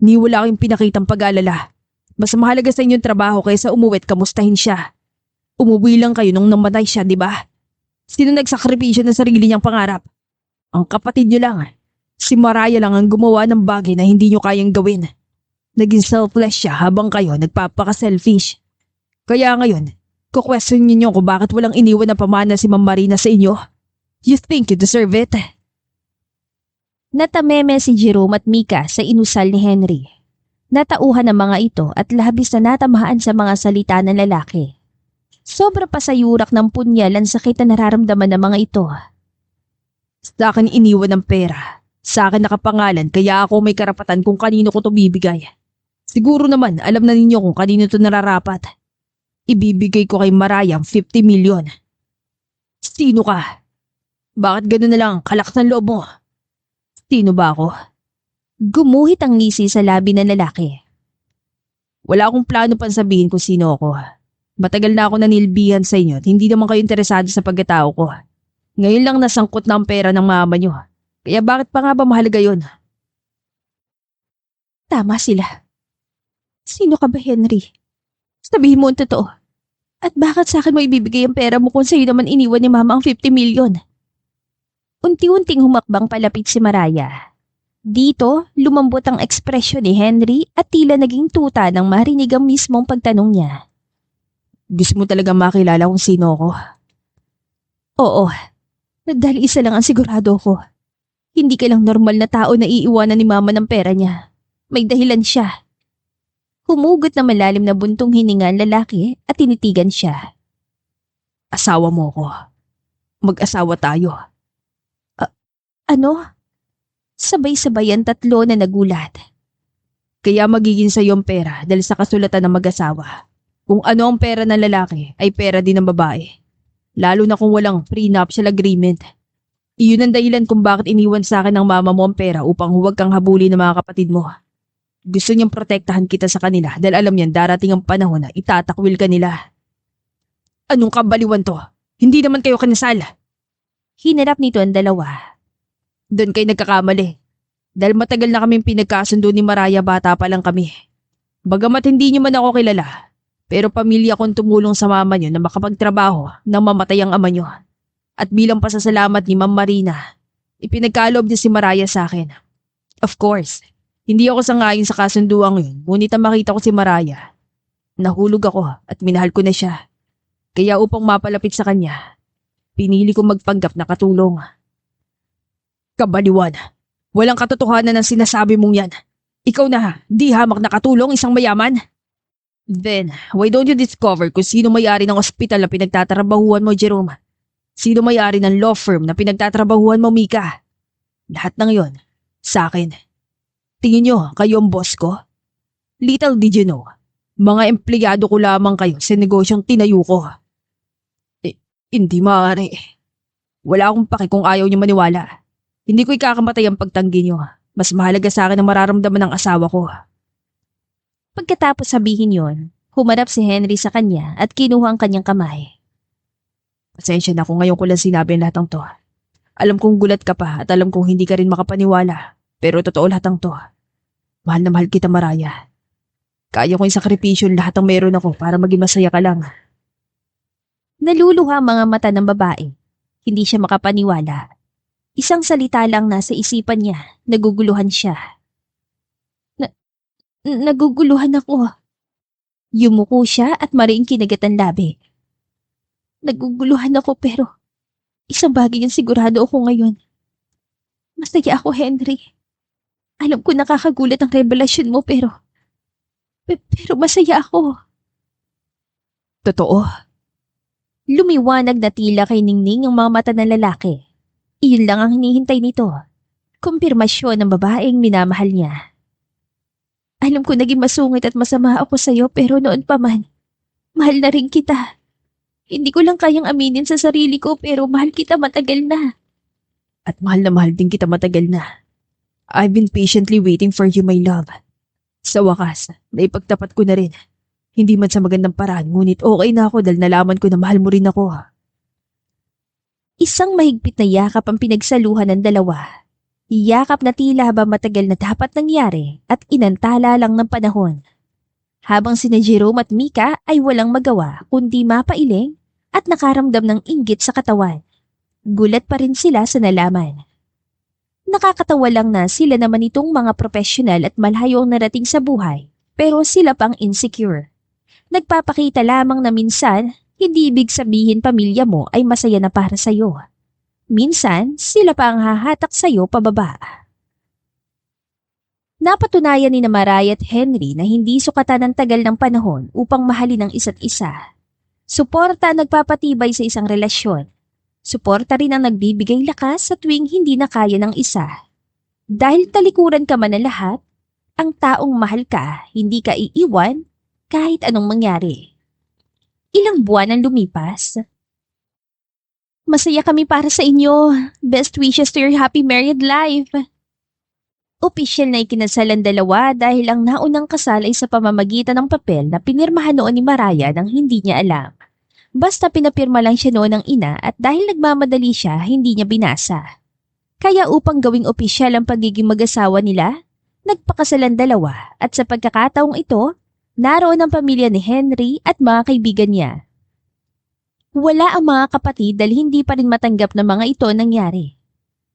niwala kayong pinakitang pag-alala. Mas mahalaga sa inyong trabaho kaysa umuwi at kamustahin siya. Umuwi lang kayo nung namatay siya, di ba? Sino nagsakripisyo ng sarili niyang pangarap? Ang kapatid niyo lang. Si Mariah lang ang gumawa ng bagay na hindi niyo kayang gawin. Naging selfless siya habang kayo nagpapaka-selfish. Kaya ngayon, kukwestiyon niyo kung bakit walang iniwan na pamana si Ma'am Marina sa inyo. You think you deserve it? Natameme si Jerome at Mika sa inusal ni Henry. Natauhan ang mga ito at labis na natamahaan sa mga salita ng lalaki. Sobra pa sa yurak ng punyal ang sakit na nararamdaman ng mga ito. Sa akin iniwan ng pera. Sa akin nakapangalan kaya ako may karapatan kung kanino ko to bibigay. Siguro naman alam na ninyo kung kanino to nararapat. Ibibigay ko kay Mariah ang 50 million. Sino ka? Bakit gano'n na lang ang kalakas ng loob mo? Sino ba ako? Gumuhit ang ngisi sa labi ng lalaki. Wala akong plano pang sabihin kung sino ako. Matagal na ako nanilbihan sa inyo at hindi naman kayo interesado sa pagkatao ko. Ngayon lang nasangkot na ang pera ng mama nyo. Kaya bakit pa nga ba mahalaga yun? Tama sila. Sino ka ba, Henry? Sabihin mo ang totoo. At bakit sa akin mo ibibigay ang pera mo kung sa'yo naman iniwan ni Mama ang 50 million? Unti-unting humakbang palapit si Mariah. Dito, lumambot ang ekspresyon ni Henry at tila naging tuta nang marinig ang mismong pagtanong niya. Gusto mo talaga makilala kung sino ako? Oo, dahil isa lang ang sigurado ko. Hindi ka lang normal na tao na iiwanan ni Mama ng pera niya. May dahilan siya. Humugot na malalim na buntong hininga ang lalaki at tinitigan siya. Asawa mo ko. Mag-asawa tayo. Ano? Sabay-sabay ang tatlo na nagulat. Kaya magiging sa'yo ang pera dahil sa kasulatan ng mag-asawa. Kung ano ang pera ng lalaki ay pera din ng babae. Lalo na kung walang prenuptial agreement. Iyon ang dahilan kung bakit iniwan sa akin ng mama mo ang pera upang huwag kang habulin ng mga kapatid mo. Gusto niyang protektahan kita sa kanila dahil alam niyan darating ang panahon na itatakwil ka nila. Anong kabaliwan to? Hindi naman kayo kinasal. Hinarap nito ang dalawa. Doon kayo nagkakamali. Dahil matagal na kaming pinagkasundo ni Mariah, bata pa lang kami. Bagamat hindi niyo man ako kilala, pero pamilya kong tumulong sa mama niyo na makapagtrabaho nang mamatay ang ama niyo. At bilang pasasalamat ni Ma'am Marina, ipinagkaloob niya si Mariah sa akin. Of course, hindi ako sangayon sa kasunduang yun, ngunit ang makita ko si Mariah. Nahulog ako at minahal ko na siya. Kaya upang mapalapit sa kanya, pinili ko magpanggap na katulong. Kabaliwan. Walang katotohanan ng sinasabi mong yan. Ikaw na, di hamak na katulong isang mayaman? Then, why don't you discover kung sino may-ari ng ospital na pinagtatrabahuan mo, Jerome? Sino may-ari ng law firm na pinagtatrabahuan mo, Mika? Lahat ng yon, sa akin. Tingin nyo, kayo ang boss ko? Little did you know, mga empleyado ko lamang kayo sa negosyong tinayo ko. Hindi maaari. Wala akong paki kung ayaw niyo maniwala. Hindi ko ikakamatay ang pagtanggi niyo. Mas mahalaga sa akin ang mararamdaman ng asawa ko. Pagkatapos sabihin yon, humarap si Henry sa kanya at kinuha ang kanyang kamay. Pasensya na kung ngayon ko lang sinabi ang lahat ng to. Alam kong gulat ka pa at alam kong hindi ka rin makapaniwala. Pero totoo lahat ng to. Mahal na mahal kita, Maraya. Kaya kong isakripisyo lahat ng meron ako para maging masaya ka lang. Naluluha ang mga mata ng babae. Hindi siya makapaniwala. Isang salita lang nasa isipan niya, naguguluhan siya. Naguguluhan ako. Yumuko siya at mariing kinagat ang labi. Naguguluhan ako pero isang bagay ang sigurado ako ngayon. Masaya ako, Henry. Alam ko nakakagulat ang revelasyon mo pero masaya ako. Totoo. Lumiwanag na tila kay Ningning ang mga mata ng lalaki. Iyon lang ang hinihintay nito. Kumpirmasyon ng babaeng minamahal niya. Alam ko naging masungit at masama ako sa'yo pero noon pa man, mahal na rin kita. Hindi ko lang kayang aminin sa sarili ko pero mahal kita matagal na. At mahal na mahal din kita matagal na. I've been patiently waiting for you, my love. Sa wakas, naipagtapat ko na rin. Hindi man sa magandang paraan, ngunit okay na ako dahil nalaman ko na mahal mo rin ako. Isang mahigpit na yakap ang pinagsaluhan ng dalawa. Yakap na tila habang matagal na dapat nangyari at inantala lang ng panahon. Habang sina Jerome at Mika ay walang magawa kundi mapailing at nakaramdam ng inggit sa katawan. Gulat pa rin sila sa nalaman. Nakakatawa lang na sila naman itong mga profesional at malayo ang narating sa buhay pero sila pang insecure. Nagpapakita lamang na minsan hindi ibig sabihin pamilya mo ay masaya na para sa'yo. Minsan, sila pa ang hahatak sa'yo pababa. Napatunayan ni Maraya at Henry na hindi sukatan ng tagal ng panahon upang mahalin ang isa't isa. Suporta ang nagpapatibay sa isang relasyon. Suporta rin ang nagbibigay lakas sa tuwing hindi na kaya ng isa. Dahil talikuran ka man ng lahat, ang taong mahal ka, hindi ka iiwan kahit anong mangyari. Ilang buwan ang lumipas. Masaya kami para sa inyo. Best wishes to your happy married life. Opisyal na ikinasal ang dalawa dahil ang naunang kasal ay sa pamamagitan ng papel na pinirmahan noon ni Maraya nang hindi niya alam. Basta pinapirma lang siya noon ng ina at dahil nagmamadali siya, hindi niya binasa. Kaya upang gawing opisyal ang pagiging mag-asawa nila, nagpakasal ang dalawa at sa pagkakataong ito, naroon ang pamilya ni Henry at mga kaibigan niya. Wala ang mga kapatid dahil hindi pa rin matanggap na mga ito nangyari.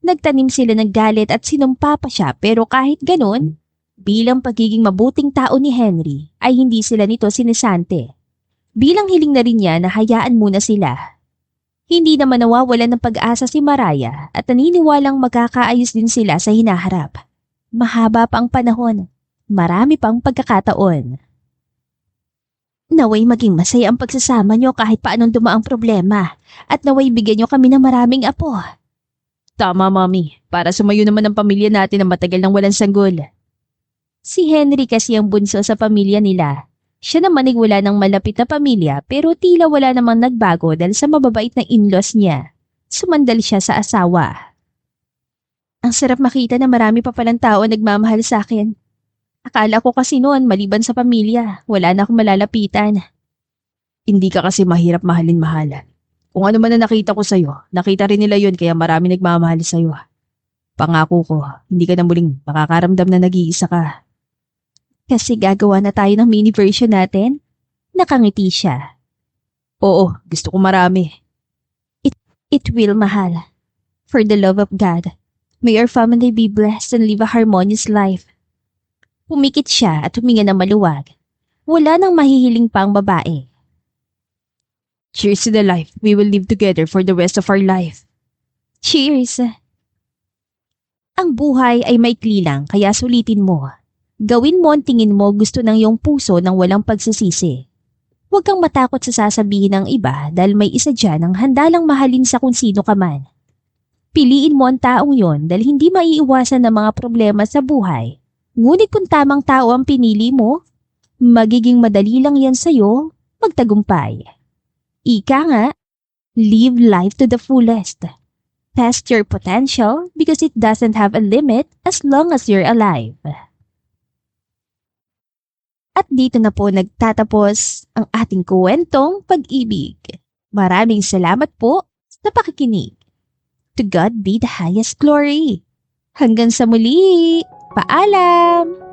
Nagtanim sila ng galit at sinumpa pa siya pero kahit ganun, bilang pagiging mabuting tao ni Henry ay hindi sila nito sinisante. Bilang hiling na rin niya na hayaan muna sila. Hindi naman nawawalan ng pag-asa si Maraya at naniniwalang magkakaayos din sila sa hinaharap. Mahaba pa ang panahon, marami pang pagkakataon. Naway maging masaya ang pagsasama nyo kahit paanong dumaang problema at naway bigyan nyo kami ng maraming apo. Tama, Mommy. Para sumayo naman ang pamilya natin na matagal nang walang sanggol. Si Henry kasi ang bunso sa pamilya nila. Siya naman ay wala ng malapit na pamilya pero tila wala namang nagbago dahil sa mababait na in-laws niya. Sumandal siya sa asawa. Ang sarap makita na marami pa palang tao nagmamahal sa akin. Akala ko kasi noon maliban sa pamilya, wala na akong malalapitan. Hindi ka kasi mahirap mahalin-mahalan. Kung ano man na nakita ko sa'yo, nakita rin nila yun kaya marami nagmamahal sa'yo. Pangako ko, hindi ka na muling makakaramdam na nag-iisa ka. Kasi gagawa na tayo ng mini version natin? Nakangiti siya. Oo, gusto ko marami. It will, mahal. For the love of God, may our family be blessed and live a harmonious life. Pumikit siya at huminga ng maluwag. Wala nang mahihiling pang babae. Cheers to the life we will live together for the rest of our life. Cheers! Ang buhay ay maikli lang kaya sulitin mo. Gawin mo ang tingin mo gusto ng iyong puso nang walang pagsisisi. Huwag kang matakot sa sasabihin ng iba dahil may isa dyan ang handa lang mahalin sa kung sino ka man. Piliin mo ang taong yon dahil hindi maiiwasan ng mga problema sa buhay. Ngunit kung tamang tao ang pinili mo, magiging madali lang yan sa'yo magtagumpay. Ika nga, live life to the fullest. Test your potential because it doesn't have a limit as long as you're alive. At dito na po nagtatapos ang ating kwentong pag-ibig. Maraming salamat po sa pakikinig. To God be the highest glory. Hanggang sa muli. Paalam!